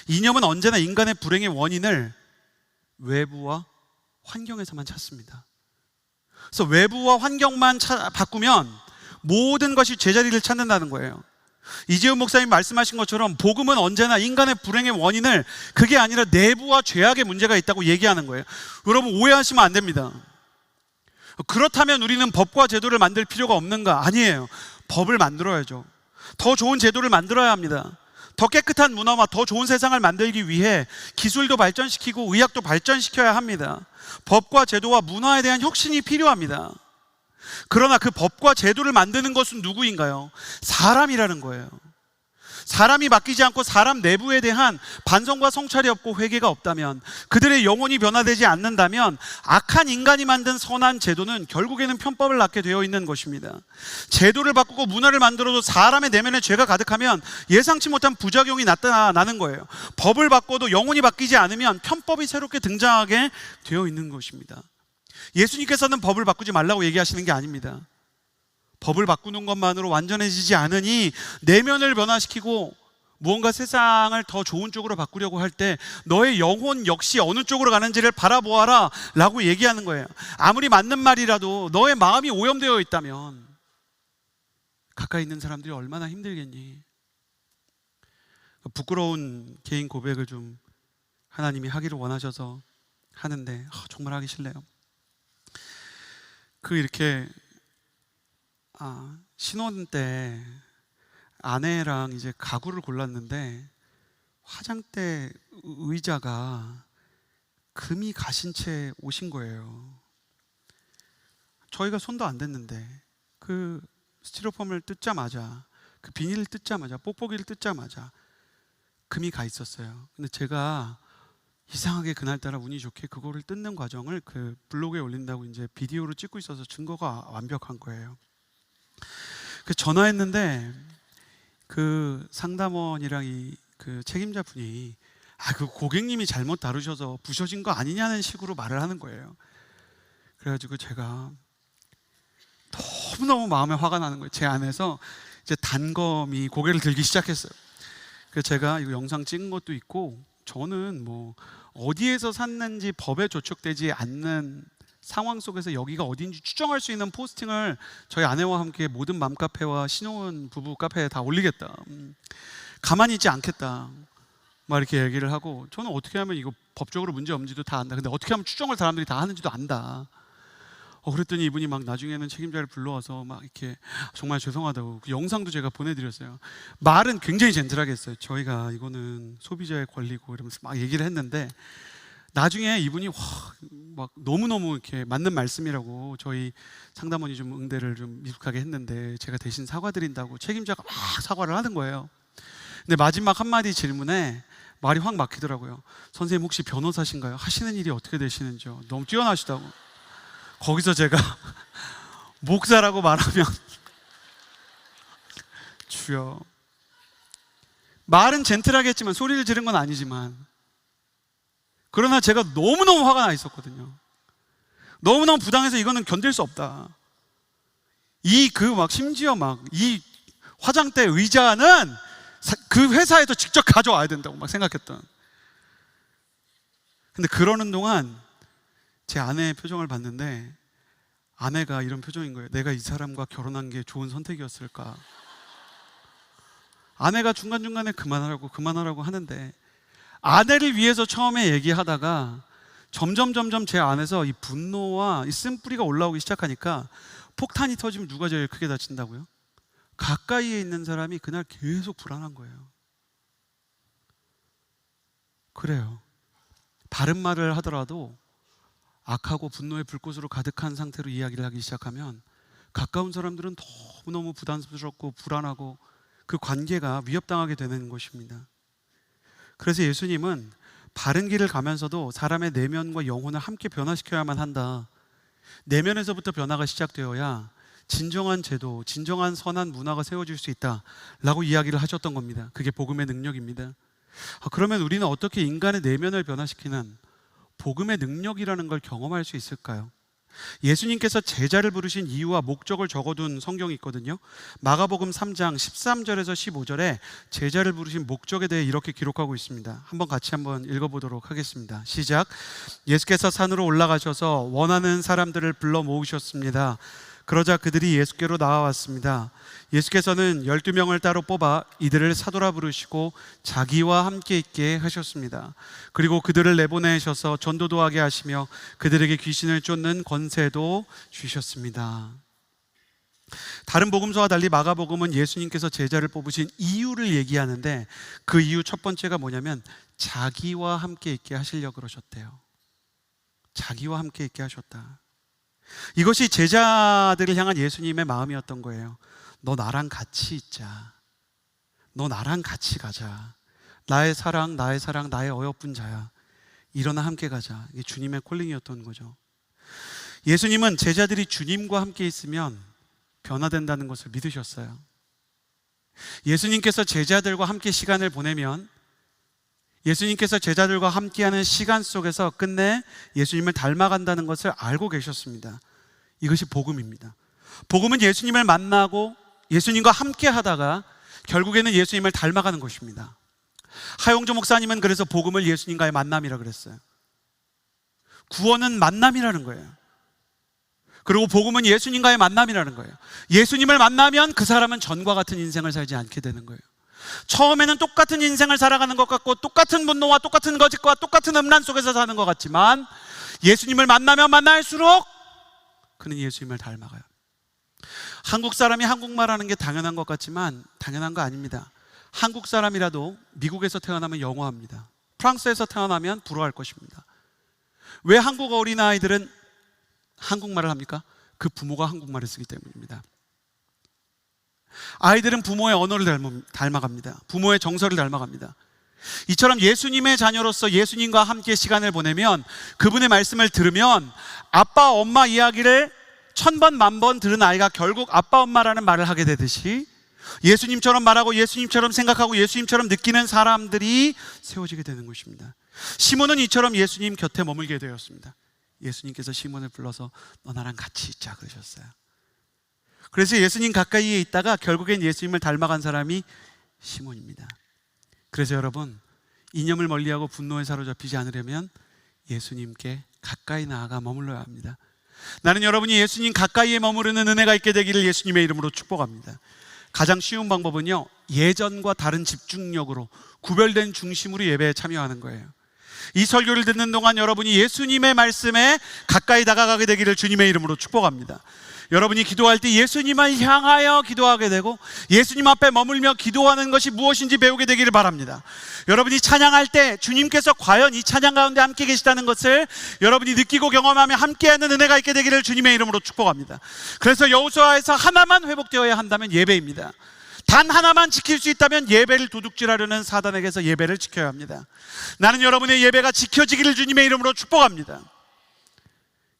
이념은 언제나 인간의 불행의 원인을 외부와 환경에서만 찾습니다. 그래서 외부와 환경만 바꾸면 모든 것이 제자리를 찾는다는 거예요. 이재훈 목사님 말씀하신 것처럼 복음은 언제나 인간의 불행의 원인을, 그게 아니라 내부와 죄악의 문제가 있다고 얘기하는 거예요. 여러분 오해하시면 안 됩니다. 그렇다면 우리는 법과 제도를 만들 필요가 없는가? 아니에요. 법을 만들어야죠. 더 좋은 제도를 만들어야 합니다. 더 깨끗한 문화와 더 좋은 세상을 만들기 위해 기술도 발전시키고 의학도 발전시켜야 합니다. 법과 제도와 문화에 대한 혁신이 필요합니다. 그러나 그 법과 제도를 만드는 것은 누구인가요? 사람이라는 거예요. 사람이 바뀌지 않고 사람 내부에 대한 반성과 성찰이 없고 회개가 없다면, 그들의 영혼이 변화되지 않는다면 악한 인간이 만든 선한 제도는 결국에는 편법을 낳게 되어 있는 것입니다. 제도를 바꾸고 문화를 만들어도 사람의 내면에 죄가 가득하면 예상치 못한 부작용이 나타나는 거예요. 법을 바꿔도 영혼이 바뀌지 않으면 편법이 새롭게 등장하게 되어 있는 것입니다. 예수님께서는 법을 바꾸지 말라고 얘기하시는 게 아닙니다. 법을 바꾸는 것만으로 완전해지지 않으니 내면을 변화시키고 무언가 세상을 더 좋은 쪽으로 바꾸려고 할 때 너의 영혼 역시 어느 쪽으로 가는지를 바라보아라 라고 얘기하는 거예요. 아무리 맞는 말이라도 너의 마음이 오염되어 있다면 가까이 있는 사람들이 얼마나 힘들겠니? 부끄러운 개인 고백을 좀 하나님이 하기를 원하셔서 하는데 정말 하기 싫네요. 이렇게 신혼 때 아내랑 이제 가구를 골랐는데 화장대 의자가 금이 가신 채 오신 거예요. 저희가 손도 안 댔는데 그 스티로폼을 뜯자마자, 그 비닐을 뜯자마자, 뽁뽁이를 뜯자마자 금이 가 있었어요. 근데 제가 이상하게 그날따라 운이 좋게 그거를 뜯는 과정을 그 블로그에 올린다고 이제 비디오로 찍고 있어서 증거가 완벽한 거예요. 전화했는데 그 상담원이랑 그 책임자 분이 그 고객님이 잘못 다루셔서 부셔진 거 아니냐는 식으로 말을 하는 거예요. 그래가지고 제가 너무너무 마음에 화가 나는 거예요. 제 안에서 이제 단검이 고개를 들기 시작했어요. 그래서 제가 이거 영상 찍은 것도 있고, 저는 뭐 어디에서 샀는지 법에 조촉되지 않는 상황 속에서 여기가 어딘지 추정할 수 있는 포스팅을 저희 아내와 함께 모든 맘카페와 신혼 부부 카페에 다 올리겠다, 가만히 있지 않겠다 막 이렇게 얘기를 하고, 저는 어떻게 하면 이거 법적으로 문제 없는지도 다 안다, 근데 어떻게 하면 추정을 사람들이 다 하는지도 안다. 그랬더니 이분이 막 나중에는 책임자를 불러와서 막 이렇게 정말 죄송하다고, 그 영상도 제가 보내드렸어요. 말은 굉장히 젠틀하게 했어요. 저희가 이거는 소비자의 권리고 이러면서 막 얘기를 했는데, 나중에 이분이 막 너무너무 이렇게 맞는 말씀이라고 저희 상담원이 좀 응대를 좀 미숙하게 했는데 제가 대신 사과드린다고 책임자가 막 사과를 하는 거예요. 근데 마지막 한마디 질문에 말이 확 막히더라고요. 선생님 혹시 변호사신가요? 하시는 일이 어떻게 되시는지요? 너무 뛰어나시다고. 거기서 제가 목사라고 말하면 주여, 말은 젠틀하게 했지만 소리를 지른 건 아니지만, 그러나 제가 너무너무 화가 나 있었거든요. 너무너무 부당해서 이거는 견딜 수 없다. 심지어 이 화장대 의자는 그 회사에서 직접 가져와야 된다고 막 생각했던. 근데 그러는 동안 제 아내의 표정을 봤는데 아내가 이런 표정인 거예요. 내가 이 사람과 결혼한 게 좋은 선택이었을까? 아내가 중간중간에 그만하라고 하는데, 아내를 위해서 처음에 얘기하다가 점점 제 안에서 이 분노와 이 쓴뿌리가 올라오기 시작하니까, 폭탄이 터지면 누가 제일 크게 다친다고요? 가까이에 있는 사람이 그날 계속 불안한 거예요. 그래요. 바른 말을 하더라도 악하고 분노의 불꽃으로 가득한 상태로 이야기를 하기 시작하면 가까운 사람들은 너무너무 부담스럽고 불안하고 그 관계가 위협당하게 되는 것입니다. 그래서 예수님은 바른 길을 가면서도 사람의 내면과 영혼을 함께 변화시켜야만 한다. 내면에서부터 변화가 시작되어야 진정한 제도, 진정한 선한 문화가 세워질 수 있다라고 이야기를 하셨던 겁니다. 그게 복음의 능력입니다. 그러면 우리는 어떻게 인간의 내면을 변화시키는 복음의 능력이라는 걸 경험할 수 있을까요? 예수님께서 제자를 부르신 이유와 목적을 적어둔 성경이 있거든요. 마가복음 3장 13절에서 15절에 제자를 부르신 목적에 대해 이렇게 기록하고 있습니다. 같이 한번 읽어보도록 하겠습니다. 시작. 예수께서 산으로 올라가셔서 원하는 사람들을 불러 모으셨습니다. 그러자 그들이 예수께로 나와왔습니다. 예수께서는 12명을 따로 뽑아 이들을 사도라 부르시고 자기와 함께 있게 하셨습니다. 그리고 그들을 내보내셔서 전도도 하게 하시며 그들에게 귀신을 쫓는 권세도 주셨습니다. 다른 복음서와 달리 마가복음은 예수님께서 제자를 뽑으신 이유를 얘기하는데, 그 이유 첫 번째가 뭐냐면 자기와 함께 있게 하시려고 그러셨대요. 자기와 함께 있게 하셨다. 이것이 제자들을 향한 예수님의 마음이었던 거예요. 너 나랑 같이 있자. 너 나랑 같이 가자. 나의 사랑, 나의 어여쁜 자야. 일어나 함께 가자. 이게 주님의 콜링이었던 거죠. 예수님은 제자들이 주님과 함께 있으면 변화된다는 것을 믿으셨어요. 예수님께서 제자들과 함께 시간을 보내면, 예수님께서 제자들과 함께하는 시간 속에서 끝내 예수님을 닮아간다는 것을 알고 계셨습니다. 이것이 복음입니다. 복음은 예수님을 만나고 예수님과 함께 하다가 결국에는 예수님을 닮아가는 것입니다. 하용조 목사님은 그래서 복음을 예수님과의 만남이라고 그랬어요. 구원은 만남이라는 거예요. 그리고 복음은 예수님과의 만남이라는 거예요. 예수님을 만나면 그 사람은 전과 같은 인생을 살지 않게 되는 거예요. 처음에는 똑같은 인생을 살아가는 것 같고 똑같은 분노와 똑같은 거짓과 똑같은 음란 속에서 사는 것 같지만, 예수님을 만나면 만날수록 그는 예수님을 닮아가요. 한국 사람이 한국말 하는 게 당연한 것 같지만 당연한 거 아닙니다. 한국 사람이라도 미국에서 태어나면 영어합니다. 프랑스에서 태어나면 불어할 것입니다. 왜 한국 어린아이들은 한국말을 합니까? 그 부모가 한국말을 쓰기 때문입니다. 아이들은 부모의 언어를 닮아갑니다. 부모의 정서를 닮아갑니다. 이처럼 예수님의 자녀로서 예수님과 함께 시간을 보내면, 그분의 말씀을 들으면 아빠 엄마 이야기를 1000번 만번 들은 아이가 결국 아빠 엄마라는 말을 하게 되듯이 예수님처럼 말하고 예수님처럼 생각하고 예수님처럼 느끼는 사람들이 세워지게 되는 것입니다. 시몬은 이처럼 예수님 곁에 머물게 되었습니다. 예수님께서 시몬을 불러서 너 나랑 같이 있자 그러셨어요. 그래서 예수님 가까이에 있다가 결국엔 예수님을 닮아간 사람이 시몬입니다. 그래서 여러분, 이념을 멀리하고 분노에 사로잡히지 않으려면 예수님께 가까이 나아가 머물러야 합니다. 나는 여러분이 예수님 가까이에 머무르는 은혜가 있게 되기를 예수님의 이름으로 축복합니다. 가장 쉬운 방법은요, 예전과 다른 집중력으로 구별된 중심으로 예배에 참여하는 거예요. 이 설교를 듣는 동안 여러분이 예수님의 말씀에 가까이 다가가게 되기를 주님의 이름으로 축복합니다. 여러분이 기도할 때 예수님을 향하여 기도하게 되고 예수님 앞에 머물며 기도하는 것이 무엇인지 배우게 되기를 바랍니다. 여러분이 찬양할 때 주님께서 과연 이 찬양 가운데 함께 계시다는 것을 여러분이 느끼고 경험하며 함께하는 은혜가 있게 되기를 주님의 이름으로 축복합니다. 그래서 여호수아에서 하나만 회복되어야 한다면 예배입니다. 단 하나만 지킬 수 있다면 예배를 도둑질하려는 사단에게서 예배를 지켜야 합니다. 나는 여러분의 예배가 지켜지기를 주님의 이름으로 축복합니다.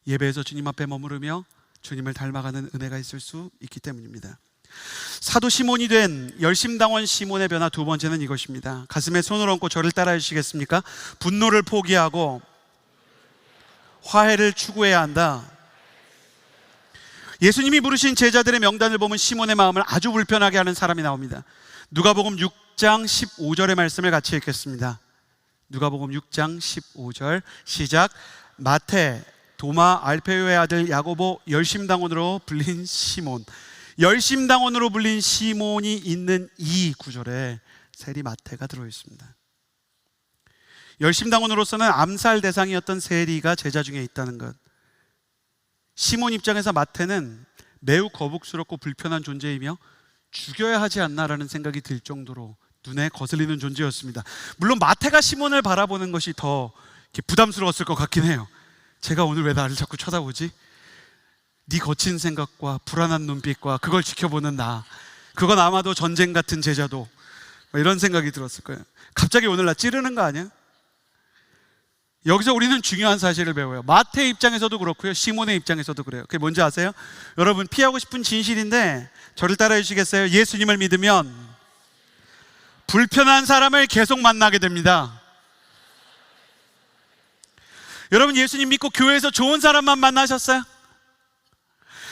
예배에서 주님 앞에 머무르며 주님을 닮아가는 은혜가 있을 수 있기 때문입니다. 사도 시몬이 된 열심당원 시몬의 변화 두 번째는 이것입니다. 가슴에 손을 얹고 저를 따라해 주시겠습니까? 분노를 포기하고 화해를 추구해야 한다. 예수님이 부르신 제자들의 명단을 보면 시몬의 마음을 아주 불편하게 하는 사람이 나옵니다. 누가복음 6장 15절의 말씀을 같이 읽겠습니다. 누가복음 6장 15절 시작. 마태, 도마, 알페오의 아들 야고보, 열심당원으로 불린 시몬. 열심당원으로 불린 시몬이 있는 이 구절에 세리 마태가 들어있습니다. 열심당원으로서는 암살 대상이었던 세리가 제자 중에 있다는 것. 시몬 입장에서 마태는 매우 거북스럽고 불편한 존재이며 죽여야 하지 않나라는 생각이 들 정도로 눈에 거슬리는 존재였습니다. 물론 마태가 시몬을 바라보는 것이 더 부담스러웠을 것 같긴 해요. 제가 오늘 왜 나를 자꾸 쳐다보지? 네 거친 생각과 불안한 눈빛과 그걸 지켜보는 나, 그건 아마도 전쟁 같은 제자도 이런 생각이 들었을 거예요. 갑자기 오늘 나 찌르는 거 아니야? 여기서 우리는 중요한 사실을 배워요. 마태 입장에서도 그렇고요, 시몬의 입장에서도 그래요. 그게 뭔지 아세요? 여러분, 피하고 싶은 진실인데 저를 따라해 주시겠어요? 예수님을 믿으면 불편한 사람을 계속 만나게 됩니다. 여러분, 예수님 믿고 교회에서 좋은 사람만 만나셨어요?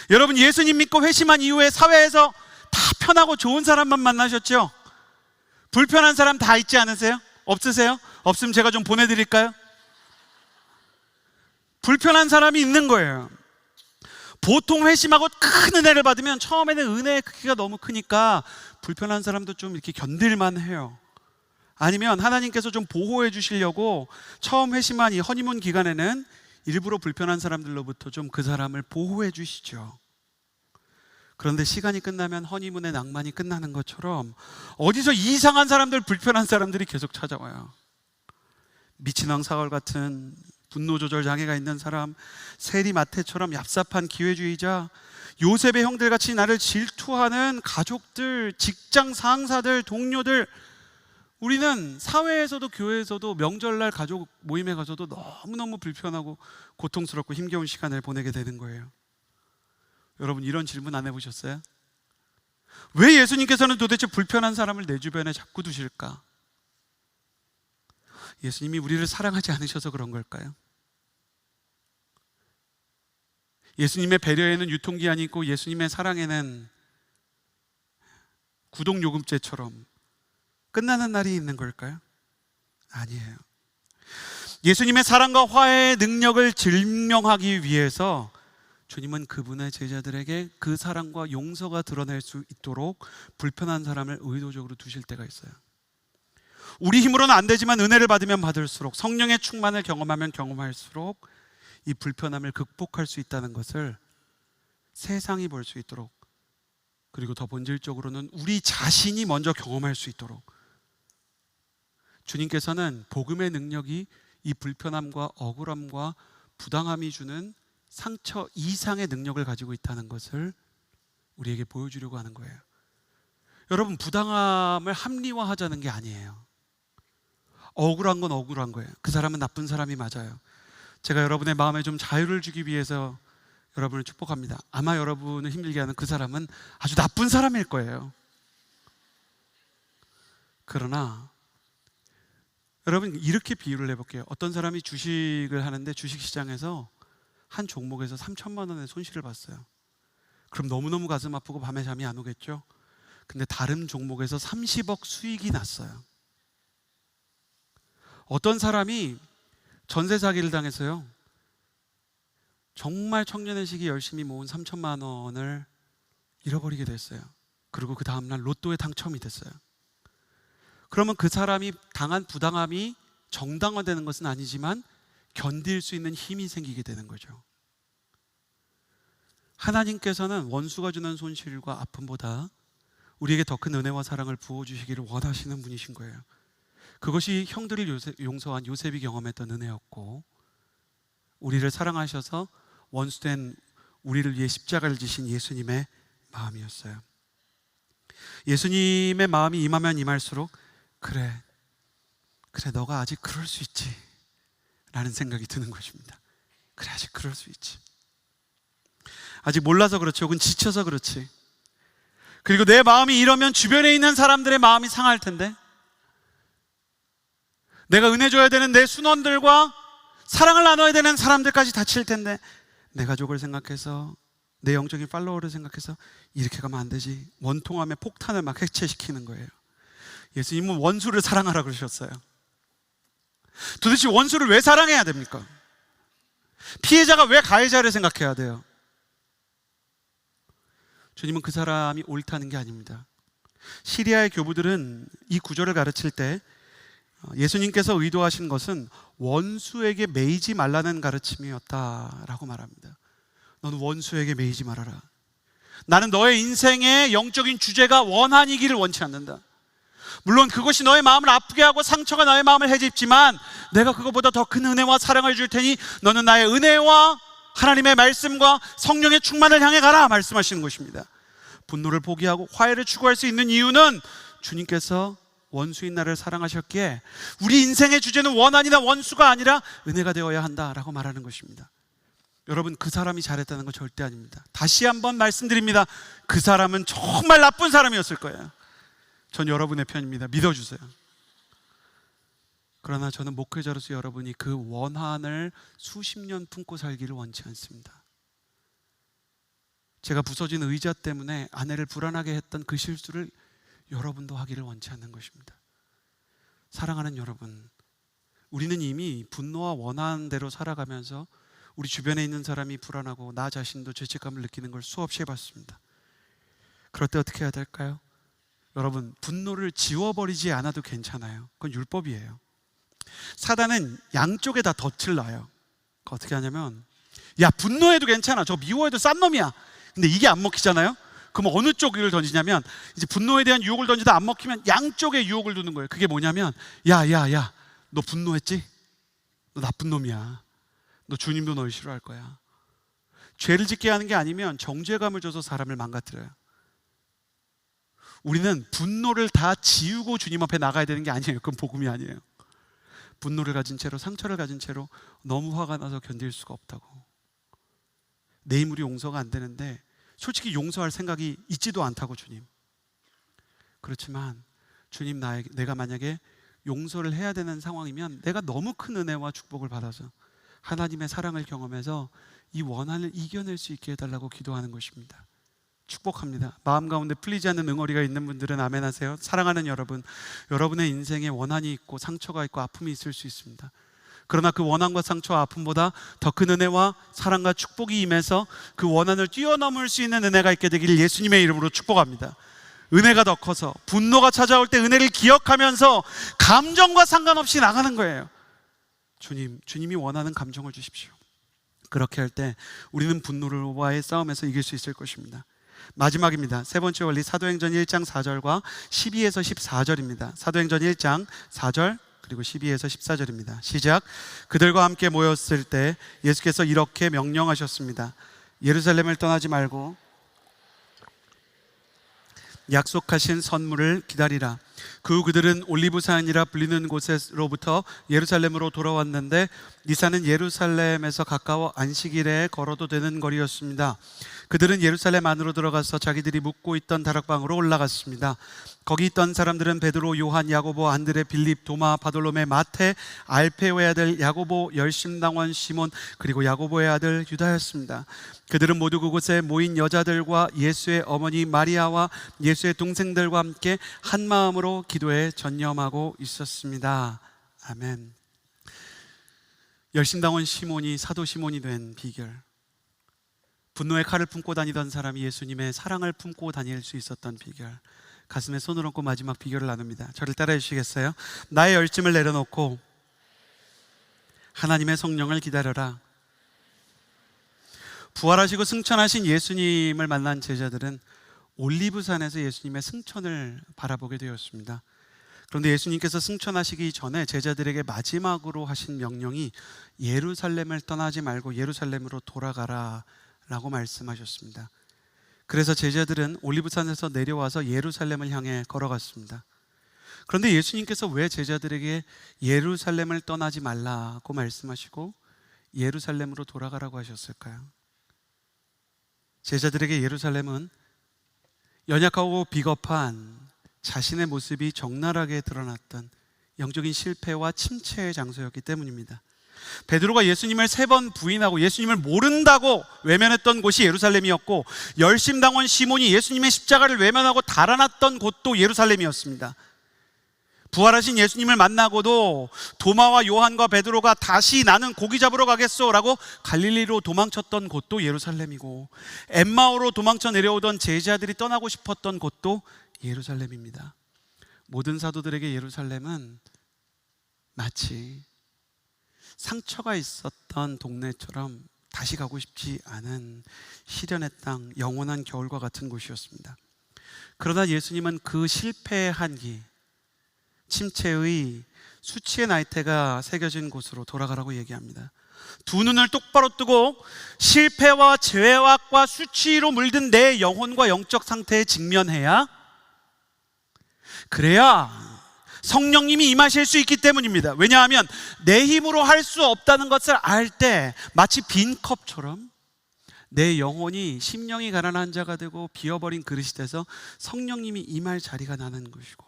여러분, 예수님 믿고 회심한 이후에 사회에서 다 편하고 좋은 사람만 만나셨죠? 불편한 사람 다 있지 않으세요? 없으세요? 없으면 제가 좀 보내드릴까요? 불편한 사람이 있는 거예요. 보통 회심하고 큰 은혜를 받으면 처음에는 은혜의 크기가 너무 크니까 불편한 사람도 좀 이렇게 견딜만 해요. 아니면 하나님께서 좀 보호해 주시려고 처음 회심한 이 허니문 기간에는 일부러 불편한 사람들로부터 좀 그 사람을 보호해 주시죠. 그런데 시간이 끝나면 허니문의 낭만이 끝나는 것처럼 어디서 이상한 사람들, 불편한 사람들이 계속 찾아와요. 미친 왕 사울 같은 분노 조절 장애가 있는 사람, 세리 마태처럼 얍삽한 기회주의자, 요셉의 형들같이 나를 질투하는 가족들, 직장 상사들, 동료들, 우리는 사회에서도 교회에서도 명절날 가족 모임에 가서도 너무너무 불편하고 고통스럽고 힘겨운 시간을 보내게 되는 거예요. 여러분, 이런 질문 안 해보셨어요? 왜 예수님께서는 도대체 불편한 사람을 내 주변에 자꾸 두실까? 예수님이 우리를 사랑하지 않으셔서 그런 걸까요? 예수님의 배려에는 유통기한이 있고 예수님의 사랑에는 구독요금제처럼 끝나는 날이 있는 걸까요? 아니에요. 예수님의 사랑과 화해의 능력을 증명하기 위해서 주님은 그분의 제자들에게 그 사랑과 용서가 드러낼 수 있도록 불편한 사람을 의도적으로 두실 때가 있어요. 우리 힘으로는 안 되지만 은혜를 받으면 받을수록, 성령의 충만을 경험하면 경험할수록 이 불편함을 극복할 수 있다는 것을 세상이 볼 수 있도록, 그리고 더 본질적으로는 우리 자신이 먼저 경험할 수 있도록 주님께서는 복음의 능력이 이 불편함과 억울함과 부당함이 주는 상처 이상의 능력을 가지고 있다는 것을 우리에게 보여주려고 하는 거예요. 여러분, 부당함을 합리화하자는 게 아니에요. 억울한 건 억울한 거예요. 그 사람은 나쁜 사람이 맞아요. 제가 여러분의 마음에 좀 자유를 주기 위해서 여러분을 축복합니다. 아마 여러분을 힘들게 하는 그 사람은 아주 나쁜 사람일 거예요. 그러나 여러분, 이렇게 비유를 해볼게요. 어떤 사람이 주식을 하는데 주식시장에서 한 종목에서 3천만 원의 손실을 봤어요. 그럼 너무너무 가슴 아프고 밤에 잠이 안 오겠죠? 근데 다른 종목에서 30억 수익이 났어요. 어떤 사람이 전세 사기를 당해서요, 정말 청년의 시기 열심히 모은 3천만 원을 잃어버리게 됐어요. 그리고 그 다음날 로또에 당첨이 됐어요. 그러면 그 사람이 당한 부당함이 정당화되는 것은 아니지만 견딜 수 있는 힘이 생기게 되는 거죠. 하나님께서는 원수가 주는 손실과 아픔보다 우리에게 더 큰 은혜와 사랑을 부어주시기를 원하시는 분이신 거예요. 그것이 형들을 용서한 요셉이 경험했던 은혜였고, 우리를 사랑하셔서 원수된 우리를 위해 십자가를 지신 예수님의 마음이었어요. 예수님의 마음이 임하면 임할수록 그래 너가 아직 그럴 수 있지 라는 생각이 드는 것입니다. 그래, 아직 그럴 수 있지. 아직 몰라서 그렇지, 혹은 지쳐서 그렇지. 그리고 내 마음이 이러면 주변에 있는 사람들의 마음이 상할 텐데, 내가 은혜 줘야 되는 내 순원들과 사랑을 나눠야 되는 사람들까지 다칠 텐데, 내 가족을 생각해서, 내 영적인 팔로워를 생각해서 이렇게 가면 안 되지. 원통함의 폭탄을 막 해체시키는 거예요. 예수님은 원수를 사랑하라 그러셨어요. 도대체 원수를 왜 사랑해야 됩니까? 피해자가 왜 가해자를 생각해야 돼요? 주님은 그 사람이 옳다는 게 아닙니다. 시리아의 교부들은 이 구절을 가르칠 때 예수님께서 의도하신 것은 원수에게 매이지 말라는 가르침이었다라고 말합니다. 너는 원수에게 매이지 말아라. 나는 너의 인생의 영적인 주제가 원한이기를 원치 않는다. 물론 그것이 너의 마음을 아프게 하고 상처가 너의 마음을 해집지만 내가 그것보다 더 큰 은혜와 사랑을 줄 테니 너는 나의 은혜와 하나님의 말씀과 성령의 충만을 향해 가라 말씀하시는 것입니다. 분노를 포기하고 화해를 추구할 수 있는 이유는 주님께서 원수인 나를 사랑하셨기에 우리 인생의 주제는 원한이나 원수가 아니라 은혜가 되어야 한다라고 말하는 것입니다. 여러분, 그 사람이 잘했다는 건 절대 아닙니다. 다시 한번 말씀드립니다. 그 사람은 정말 나쁜 사람이었을 거예요. 전 여러분의 편입니다. 믿어주세요. 그러나 저는 목회자로서 여러분이 그 원한을 수십 년 품고 살기를 원치 않습니다. 제가 부서진 의자 때문에 아내를 불안하게 했던 그 실수를 여러분도 하기를 원치 않는 것입니다. 사랑하는 여러분, 우리는 이미 분노와 원한대로 살아가면서 우리 주변에 있는 사람이 불안하고 나 자신도 죄책감을 느끼는 걸 수없이 해봤습니다. 그럴 때 어떻게 해야 될까요? 여러분, 분노를 지워버리지 않아도 괜찮아요. 그건 율법이에요. 사단은 양쪽에 다 덫을 놔요. 어떻게 하냐면, 야, 분노해도 괜찮아, 저 미워해도 싼 놈이야. 근데 이게 안 먹히잖아요? 그럼 어느 쪽을 던지냐면, 이제 분노에 대한 유혹을 던지다 안 먹히면 양쪽에 유혹을 두는 거예요. 그게 뭐냐면, 야, 너 분노했지? 너 나쁜 놈이야. 너 주님도 널 싫어할 거야. 죄를 짓게 하는 게 아니면 정죄감을 줘서 사람을 망가뜨려요. 우리는 분노를 다 지우고 주님 앞에 나가야 되는 게 아니에요. 그건 복음이 아니에요. 분노를 가진 채로, 상처를 가진 채로 너무 화가 나서 견딜 수가 없다고. 내 힘으로 용서가 안 되는데 솔직히 용서할 생각이 있지도 않다고, 주님. 그렇지만 주님, 내가 만약에 용서를 해야 되는 상황이면 내가 너무 큰 은혜와 축복을 받아서 하나님의 사랑을 경험해서 이 원한을 이겨낼 수 있게 해달라고 기도하는 것입니다. 축복합니다. 마음 가운데 풀리지 않는 응어리가 있는 분들은 아멘 하세요. 사랑하는 여러분, 여러분의 인생에 원한이 있고 상처가 있고 아픔이 있을 수 있습니다. 그러나 그 원한과 상처와 아픔보다 더 큰 은혜와 사랑과 축복이 임해서 그 원한을 뛰어넘을 수 있는 은혜가 있게 되기를 예수님의 이름으로 축복합니다. 은혜가 더 커서 분노가 찾아올 때 은혜를 기억하면서 감정과 상관없이 나가는 거예요. 주님이 원하는 감정을 주십시오. 그렇게 할 때 우리는 분노와의 싸움에서 이길 수 있을 것입니다. 마지막입니다. 세 번째 원리, 사도행전 1장 4절과 12에서 14절입니다. 사도행전 1장 4절 그리고 12에서 14절입니다. 시작. 그들과 함께 모였을 때 예수께서 이렇게 명령하셨습니다. 예루살렘을 떠나지 말고 약속하신 선물을 기다리라. 그 후 그들은 올리브산이라 불리는 곳으로부터 예루살렘으로 돌아왔는데 이 산은 예루살렘에서 가까워 안식일에 걸어도 되는 거리였습니다. 그들은 예루살렘 안으로 들어가서 자기들이 묵고 있던 다락방으로 올라갔습니다. 거기 있던 사람들은 베드로, 요한, 야고보, 안드레, 빌립, 도마, 바돌로메, 마태, 알페오의 아들 야고보, 열심당원 시몬, 그리고 야고보의 아들 유다였습니다. 그들은 모두 그곳에 모인 여자들과 예수의 어머니 마리아와 예수의 동생들과 함께 한 마음으로 기도에 전념하고 있었습니다. 아멘. 열심당원 시몬이 사도 시몬이 된 비결, 분노의 칼을 품고 다니던 사람이 예수님의 사랑을 품고 다닐 수 있었던 비결, 가슴에 손을 얹고 마지막 비결을 나눕니다. 저를 따라해 주시겠어요? 나의 열심을 내려놓고 하나님의 성령을 기다려라. 부활하시고 승천하신 예수님을 만난 제자들은 올리브산에서 예수님의 승천을 바라보게 되었습니다. 그런데 예수님께서 승천하시기 전에 제자들에게 마지막으로 하신 명령이 예루살렘을 떠나지 말고 예루살렘으로 돌아가라 라고 말씀하셨습니다. 그래서 제자들은 올리브산에서 내려와서 예루살렘을 향해 걸어갔습니다. 그런데 예수님께서 왜 제자들에게 예루살렘을 떠나지 말라고 말씀하시고 예루살렘으로 돌아가라고 하셨을까요? 제자들에게 예루살렘은 연약하고 비겁한 자신의 모습이 적나라하게 드러났던 영적인 실패와 침체의 장소였기 때문입니다. 베드로가 예수님을 3번 부인하고 예수님을 모른다고 외면했던 곳이 예루살렘이었고, 열심당원 시몬이 예수님의 십자가를 외면하고 달아났던 곳도 예루살렘이었습니다. 부활하신 예수님을 만나고도 도마와 요한과 베드로가 다시 나는 고기 잡으러 가겠소 라고 갈릴리로 도망쳤던 곳도 예루살렘이고, 엠마오로 도망쳐 내려오던 제자들이 떠나고 싶었던 곳도 예루살렘입니다. 모든 사도들에게 예루살렘은 마치 상처가 있었던 동네처럼 다시 가고 싶지 않은 시련의 땅, 영원한 겨울과 같은 곳이었습니다. 그러나 예수님은 그 실패의 한기, 침체의 수치의 나이테가 새겨진 곳으로 돌아가라고 얘기합니다. 두 눈을 똑바로 뜨고 실패와 죄악과 수치로 물든 내 영혼과 영적 상태에 직면해야, 그래야 성령님이 임하실 수 있기 때문입니다. 왜냐하면 내 힘으로 할 수 없다는 것을 알 때 마치 빈 컵처럼 내 영혼이 심령이 가난한 자가 되고 비어버린 그릇이 돼서 성령님이 임할 자리가 나는 것이고,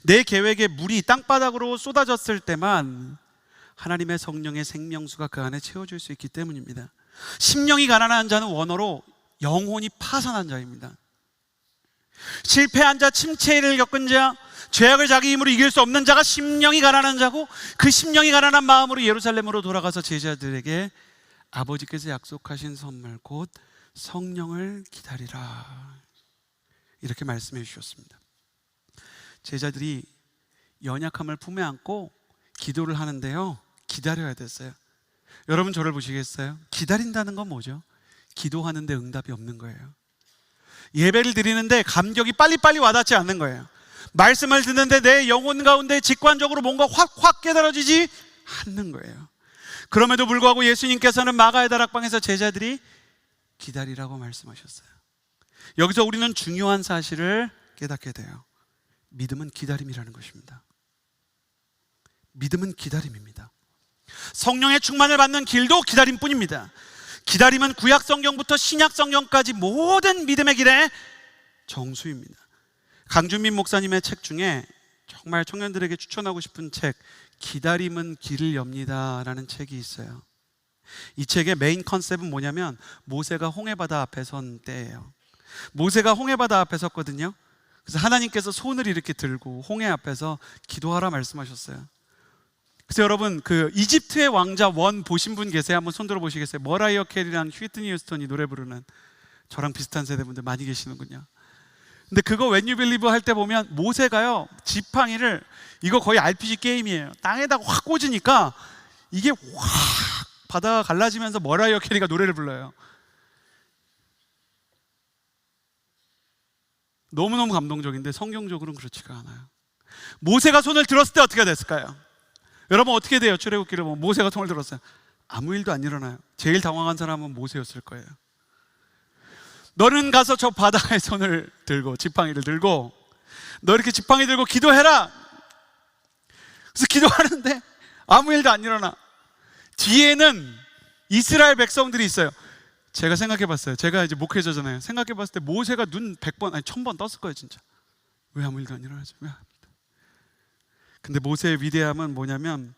내 계획에 물이 땅바닥으로 쏟아졌을 때만 하나님의 성령의 생명수가 그 안에 채워질 수 있기 때문입니다. 심령이 가난한 자는 원어로 영혼이 파산한 자입니다. 실패한 자, 침체를 겪은 자, 죄악을 자기 힘으로 이길 수 없는 자가 심령이 가난한 자고, 그 심령이 가난한 마음으로 예루살렘으로 돌아가서 제자들에게 아버지께서 약속하신 선물 곧 성령을 기다리라, 이렇게 말씀해 주셨습니다. 제자들이 연약함을 품에 안고 기도를 하는데요, 기다려야 됐어요. 여러분 저를 보시겠어요? 기다린다는 건 뭐죠? 기도하는데 응답이 없는 거예요. 예배를 드리는데 감격이 빨리빨리 와닿지 않는 거예요. 말씀을 듣는데 내 영혼 가운데 직관적으로 뭔가 확 깨달아지지 않는 거예요. 그럼에도 불구하고 예수님께서는 마가의 다락방에서 제자들이 기다리라고 말씀하셨어요. 여기서 우리는 중요한 사실을 깨닫게 돼요. 믿음은 기다림이라는 것입니다. 믿음은 기다림입니다. 성령의 충만을 받는 길도 기다림뿐입니다. 기다림은 구약 성경부터 신약 성경까지 모든 믿음의 길의 정수입니다. 강준민 목사님의 책 중에 정말 청년들에게 추천하고 싶은 책, 기다림은 길을 엽니다 라는 책이 있어요. 이 책의 메인 컨셉은 뭐냐면 모세가 홍해바다 앞에 선 때예요. 모세가 홍해바다 앞에 섰거든요. 그래서 하나님께서 손을 이렇게 들고 홍해 앞에서 기도하라 말씀하셨어요. 그래서 여러분 그 이집트의 왕자 원 보신 분 계세요? 한번 손 들어 보시겠어요? 머라이어 캐리랑 휘트니 휴스턴이 노래 부르는, 저랑 비슷한 세대분들 많이 계시는군요. 근데 그거 When You Believe 할 때 보면 모세가요, 지팡이를, 이거 거의 RPG 게임이에요, 땅에다가 확 꽂으니까 이게 확 바다가 갈라지면서 머라이어 캐리가 노래를 불러요. 너무너무 감동적인데 성경적으로는 그렇지가 않아요. 모세가 손을 들었을 때 어떻게 됐을까요? 여러분 어떻게 돼요? 출애굽기를 보면 모세가 손을 들었어요. 아무 일도 안 일어나요. 제일 당황한 사람은 모세였을 거예요. 너는 가서 저 바다에 손을 들고 지팡이를 들고 너 이렇게 지팡이 들고 기도해라. 그래서 기도하는데 아무 일도 안 일어나. 뒤에는 이스라엘 백성들이 있어요. 제가 생각해 봤어요. 제가 이제 목회자잖아요. 생각해 봤을 때 모세가 눈 100번 아니 1000번 떴을 거예요 진짜. 왜 아무 일도 안 일어나지? 왜? 근데 모세의 위대함은 뭐냐면,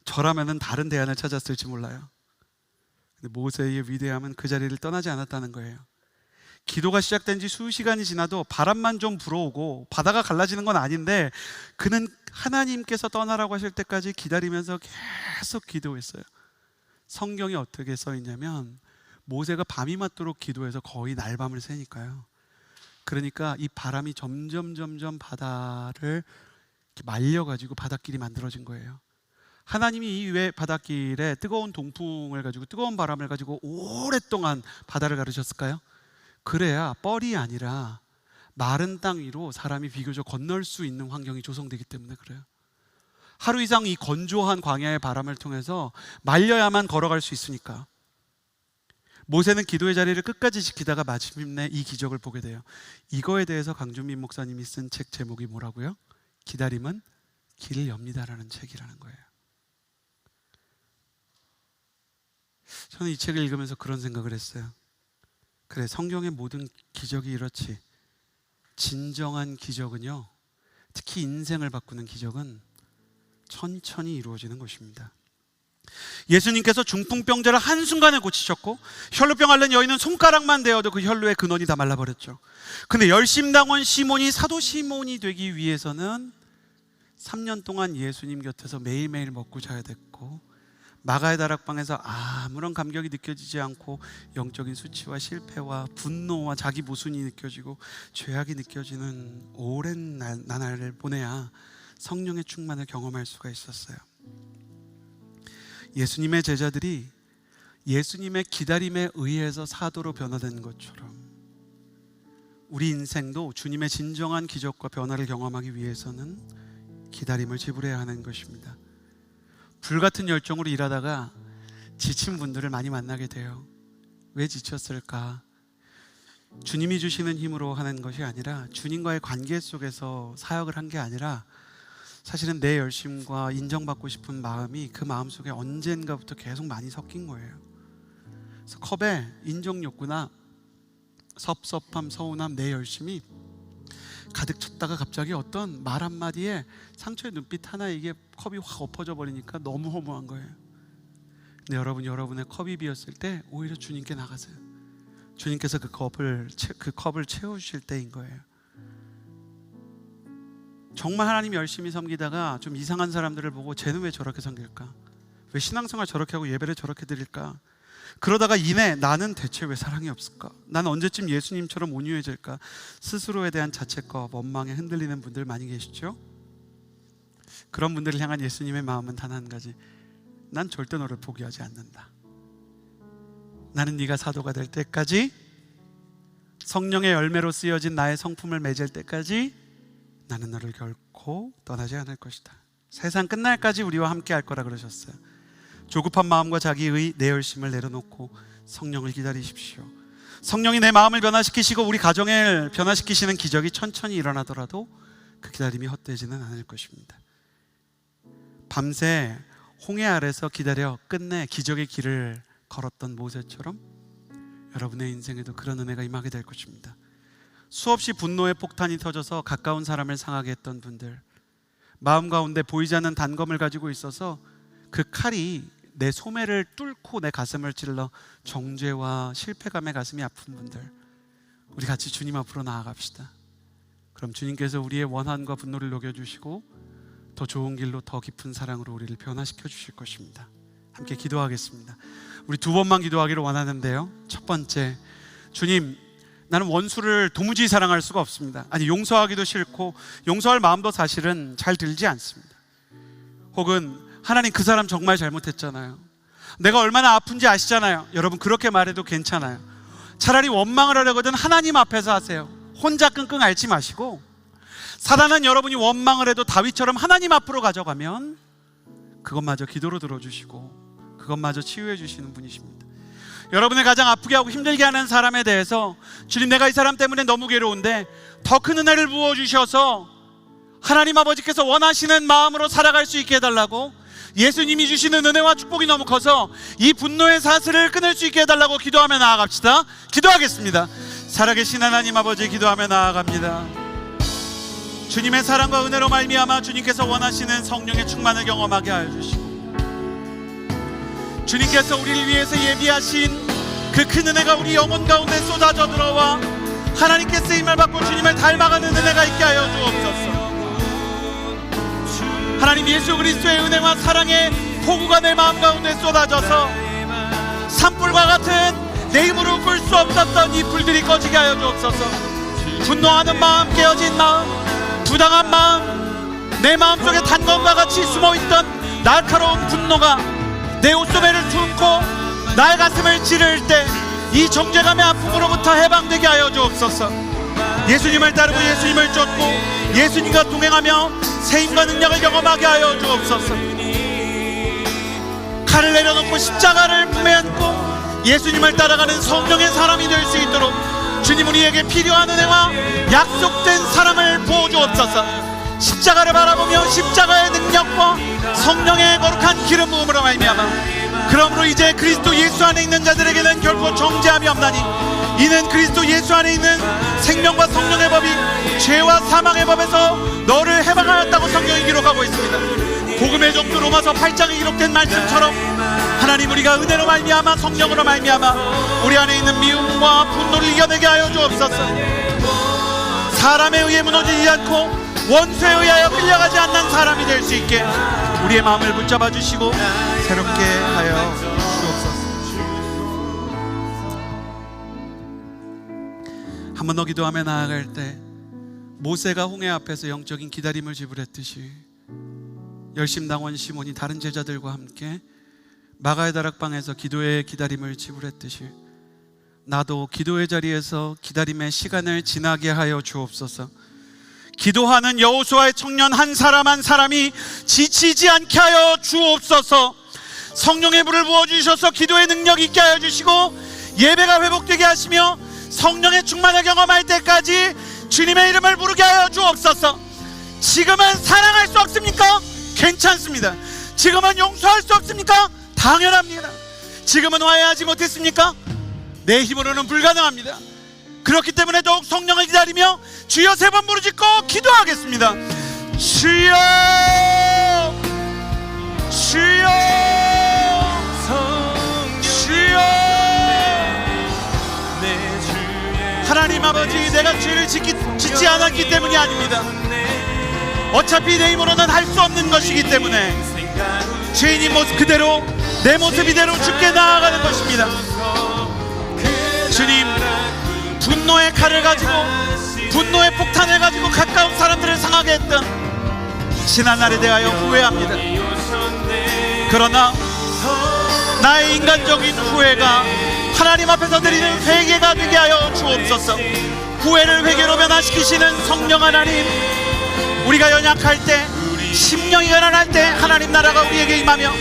저라면은 다른 대안을 찾았을지 몰라요. 근데 모세의 위대함은 그 자리를 떠나지 않았다는 거예요. 기도가 시작된 지 수시간이 지나도 바람만 좀 불어오고 바다가 갈라지는 건 아닌데, 그는 하나님께서 떠나라고 하실 때까지 기다리면서 계속 기도했어요. 성경이 어떻게 써 있냐면 모세가 밤이 맞도록 기도해서 거의 날밤을 새니까요. 그러니까 이 바람이 점점 바다를 말려가지고 바닷길이 만들어진 거예요. 하나님이 이 왜 바닷길에 뜨거운 동풍을 가지고, 뜨거운 바람을 가지고 오랫동안 바다를 가르셨을까요? 그래야 뻘이 아니라 마른 땅 위로 사람이 비교적 건널 수 있는 환경이 조성되기 때문에 그래요. 하루 이상 이 건조한 광야의 바람을 통해서 말려야만 걸어갈 수 있으니까. 모세는 기도의 자리를 끝까지 지키다가 마침내 이 기적을 보게 돼요. 이거에 대해서 강준민 목사님이 쓴 책 제목이 뭐라고요? 기다림은 길을 엽니다라는 책이라는 거예요. 저는 이 책을 읽으면서 그런 생각을 했어요. 그래, 성경의 모든 기적이 이렇지, 진정한 기적은요, 특히 인생을 바꾸는 기적은 천천히 이루어지는 것입니다. 예수님께서 중풍병자를 한순간에 고치셨고, 혈루병 앓는 여인은 손가락만 대어도 그 혈루의 근원이 다 말라버렸죠. 근데 열심당원 시몬이 사도 시몬이 되기 위해서는 3년 동안 예수님 곁에서 매일매일 먹고 자야 됐고, 마가의 다락방에서 아무런 감격이 느껴지지 않고 영적인 수치와 실패와 분노와 자기 모순이 느껴지고 죄악이 느껴지는 오랜 나날을 보내야 성령의 충만을 경험할 수가 있었어요. 예수님의 제자들이 예수님의 기다림에 의해서 사도로 변화된 것처럼 우리 인생도 주님의 진정한 기적과 변화를 경험하기 위해서는 기다림을 지불해야 하는 것입니다. 불같은 열정으로 일하다가 지친 분들을 많이 만나게 돼요. 왜 지쳤을까? 주님이 주시는 힘으로 하는 것이 아니라, 주님과의 관계 속에서 사역을 한 게 아니라, 사실은 내 열심과 인정받고 싶은 마음이 그 마음속에 언젠가부터 계속 많이 섞인 거예요. 그래서 컵에 인정욕구나 섭섭함, 서운함, 내 열심이 가득 찼다가 갑자기 어떤 말 한마디에 상처의 눈빛 하나 이게 컵이 확 엎어져 버리니까 너무 허무한 거예요. 근데 여러분의 컵이 비었을 때 오히려 주님께 나가세요. 주님께서 그 컵을 채워주실 때인 거예요. 정말 하나님 열심히 섬기다가 좀 이상한 사람들을 보고 쟤는 왜 저렇게 섬길까? 왜 신앙생활 저렇게 하고 예배를 저렇게 드릴까? 그러다가 이내 나는 대체 왜 사랑이 없을까? 난 언제쯤 예수님처럼 온유해질까? 스스로에 대한 자책과 원망에 흔들리는 분들 많이 계시죠? 그런 분들을 향한 예수님의 마음은 단 한 가지, 난 절대 너를 포기하지 않는다. 나는 네가 사도가 될 때까지, 성령의 열매로 쓰여진 나의 성품을 맺을 때까지 나는 너를 결코 떠나지 않을 것이다. 세상 끝날까지 우리와 함께 할 거라 그러셨어요. 조급한 마음과 자기의 내 열심을 내려놓고 성령을 기다리십시오. 성령이 내 마음을 변화시키시고 우리 가정을 변화시키시는 기적이 천천히 일어나더라도 그 기다림이 헛되지는 않을 것입니다. 밤새 홍해 아래서 기다려 끝내 기적의 길을 걸었던 모세처럼 여러분의 인생에도 그런 은혜가 임하게 될 것입니다. 수없이 분노의 폭탄이 터져서 가까운 사람을 상하게 했던 분들, 마음 가운데 보이지 않는 단검을 가지고 있어서 그 칼이 내 소매를 뚫고 내 가슴을 찔러 정죄와 실패감에 가슴이 아픈 분들, 우리 같이 주님 앞으로 나아갑시다. 그럼 주님께서 우리의 원한과 분노를 녹여주시고 더 좋은 길로, 더 깊은 사랑으로 우리를 변화시켜 주실 것입니다. 함께 기도하겠습니다. 우리 두 번만 기도하기를 원하는데요. 첫 번째, 주님, 나는 원수를 도무지 사랑할 수가 없습니다. 아니, 용서하기도 싫고 용서할 마음도 사실은 잘 들지 않습니다. 혹은 하나님, 그 사람 정말 잘못했잖아요. 내가 얼마나 아픈지 아시잖아요. 여러분, 그렇게 말해도 괜찮아요. 차라리 원망을 하려거든 하나님 앞에서 하세요. 혼자 끙끙 앓지 마시고. 사단은 여러분이 원망을 해도 다윗처럼 하나님 앞으로 가져가면 그것마저 기도로 들어주시고 그것마저 치유해 주시는 분이십니다. 여러분을 가장 아프게 하고 힘들게 하는 사람에 대해서, 주님, 내가 이 사람 때문에 너무 괴로운데 더 큰 은혜를 부어주셔서 하나님 아버지께서 원하시는 마음으로 살아갈 수 있게 해달라고, 예수님이 주시는 은혜와 축복이 너무 커서 이 분노의 사슬을 끊을 수 있게 해달라고 기도하며 나아갑시다. 기도하겠습니다. 살아계신 하나님 아버지, 기도하며 나아갑니다. 주님의 사랑과 은혜로 말미암아 주님께서 원하시는 성령의 충만을 경험하게 하여 주시고, 주님께서 우리를 위해서 예비하신 그 큰 은혜가 우리 영혼 가운데 쏟아져 들어와 하나님께 쓰임을 받고 주님을 닮아가는 은혜가 있게 하여 주옵소서. 하나님, 예수 그리스도의 은혜와 사랑의 폭우가 내 마음 가운데 쏟아져서 산불과 같은 내 힘으로 끌 수 없었던 이 불들이 꺼지게 하여 주옵소서. 분노하는 마음, 깨어진 마음, 부당한 마음, 내 마음속에 단검과 같이 숨어있던 날카로운 분노가 내 옷소매를 품고 나의 가슴을 찌를 때 이 정죄감의 아픔으로부터 해방되게 하여 주옵소서. 예수님을 따르고 예수님을 쫓고 예수님과 동행하며 세임과 능력을 경험하게 하여 주옵소서. 칼을 내려놓고 십자가를 품에 안고 예수님을 따라가는 성령의 사람이 될 수 있도록 주님, 우리에게 필요한 은혜와 약속된 사랑을 부어주옵소서. 십자가를 바라보며 십자가의 능력과 성령의 거룩한 기름 부음으로 말미암아, 그러므로 이제 그리스도 예수 안에 있는 자들에게는 결코 정죄함이 없나니, 이는 그리스도 예수 안에 있는 생명과 성령의 법이 죄와 사망의 법에서 너를 해방하였다고 성경이 기록하고 있습니다. 복음의 종도 로마서 8장에 기록된 말씀처럼 하나님, 우리가 은혜로 말미암아 성령으로 말미암아 우리 안에 있는 미움과 분노를 이겨내게 하여 주옵소서. 사람에 의해 무너지지 않고 원수에 의하여 끌려가지 않는 사람이 될 수 있게 우리의 마음을 붙잡아 주시고 새롭게 하여 주옵소서. 한 번 더 기도하며 나아갈 때, 모세가 홍해 앞에서 영적인 기다림을 지불했듯이 열심당원 시몬이 다른 제자들과 함께 마가의 다락방에서 기도의 기다림을 지불했듯이 나도 기도의 자리에서 기다림의 시간을 지나게 하여 주옵소서. 기도하는 여호수아의 청년 한 사람 한 사람이 지치지 않게 하여 주옵소서. 성령의 불을 부어주셔서 기도의 능력 있게 하여 주시고 예배가 회복되게 하시며 성령의 충만을 경험할 때까지 주님의 이름을 부르게 하여 주옵소서. 지금은 사랑할 수 없습니까? 괜찮습니다. 지금은 용서할 수 없습니까? 당연합니다. 지금은 화해하지 못했습니까? 내 힘으로는 불가능합니다. 그렇기 때문에 더욱 성령을 기다리며 주여 3번 부르짖고 기도하겠습니다. 주여, 주여, 주여. 하나님 아버지, 내가 죄를 짓지 않았기 때문이 아닙니다. 어차피 내 힘으로는 할 수 없는 것이기 때문에 죄인인 모습 그대로, 내 모습 이대로 주께 나아가는 것입니다. 주님, 분노의 칼을 가지고, 분노의 폭탄을 가지고 가까운 사람들을 상하게 했던 지난날에 대하여 후회합니다. 그러나 나의 인간적인 후회가 하나님 앞에서 드리는 회개가 되게 하여 주옵소서. 후회를 회개로 변화시키시는 성령 하나님, 우리가 연약할 때, 심령이 가난할 때 하나님 나라가 우리에게 임하며,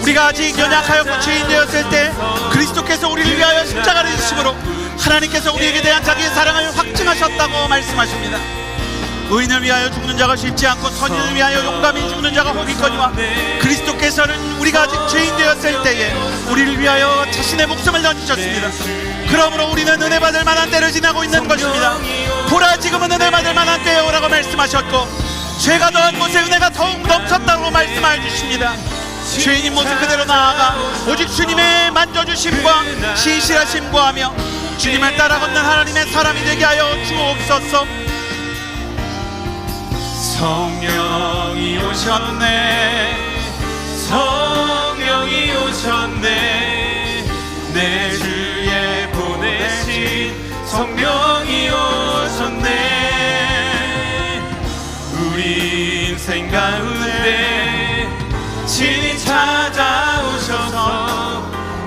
우리가 아직 연약하였고 죄인 되었을 때 그리스도께서 우리를 위하여 십자가를 지심으로 하나님께서 우리에게 대한 자기의 사랑을 확증하셨다고 말씀하십니다. 의인을 위하여 죽는 자가 쉽지 않고 선인을 위하여 용감히 죽는 자가 혹있거니와, 그리스도께서는 우리가 아직 죄인 되었을 때에 우리를 위하여 자신의 목숨을 던지셨습니다. 그러므로 우리는 은혜 받을 만한 때를 지나고 있는 것입니다. 보라, 지금은 은혜 받을 만한 때에 오라고 말씀하셨고, 죄가 더한 곳에 은혜가 더욱 넘쳤다고 말씀하여 주십니다. 죄인인 모습 그대로 나아가 오직 주님의 만져주심과 신실하심과 하며 주님을 따라 걷는 하나님의 사람이 되게 하여 주옵소서. 성령이 오셨네, 성령이 오셨네, 내 주에 보내신 성령이 오셨네. 우리 인생 가운데 친히 찾아오셔서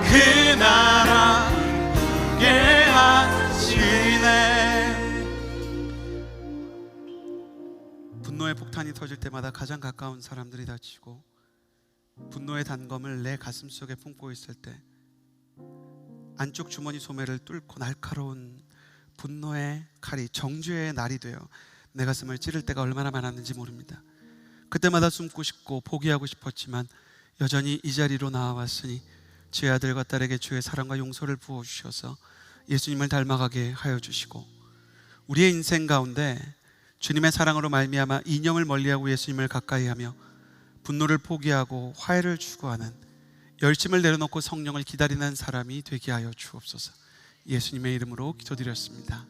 그 나라 함께 하시네. 분노의 폭탄이 터질 때마다 가장 가까운 사람들이 다치고, 분노의 단검을 내 가슴 속에 품고 있을 때 안쪽 주머니 소매를 뚫고 날카로운 분노의 칼이 정죄의 날이 되어 내 가슴을 찌를 때가 얼마나 많았는지 모릅니다. 그때마다 숨고 싶고 포기하고 싶었지만 여전히 이 자리로 나와왔으니 주의 아들과 딸에게 주의 사랑과 용서를 부어주셔서 예수님을 닮아가게 하여 주시고, 우리의 인생 가운데 주님의 사랑으로 말미암아 이념을 멀리하고 예수님을 가까이하며 분노를 포기하고 화해를 추구하는, 열심을 내려놓고 성령을 기다리는 사람이 되게 하여 주옵소서. 예수님의 이름으로 기도드렸습니다.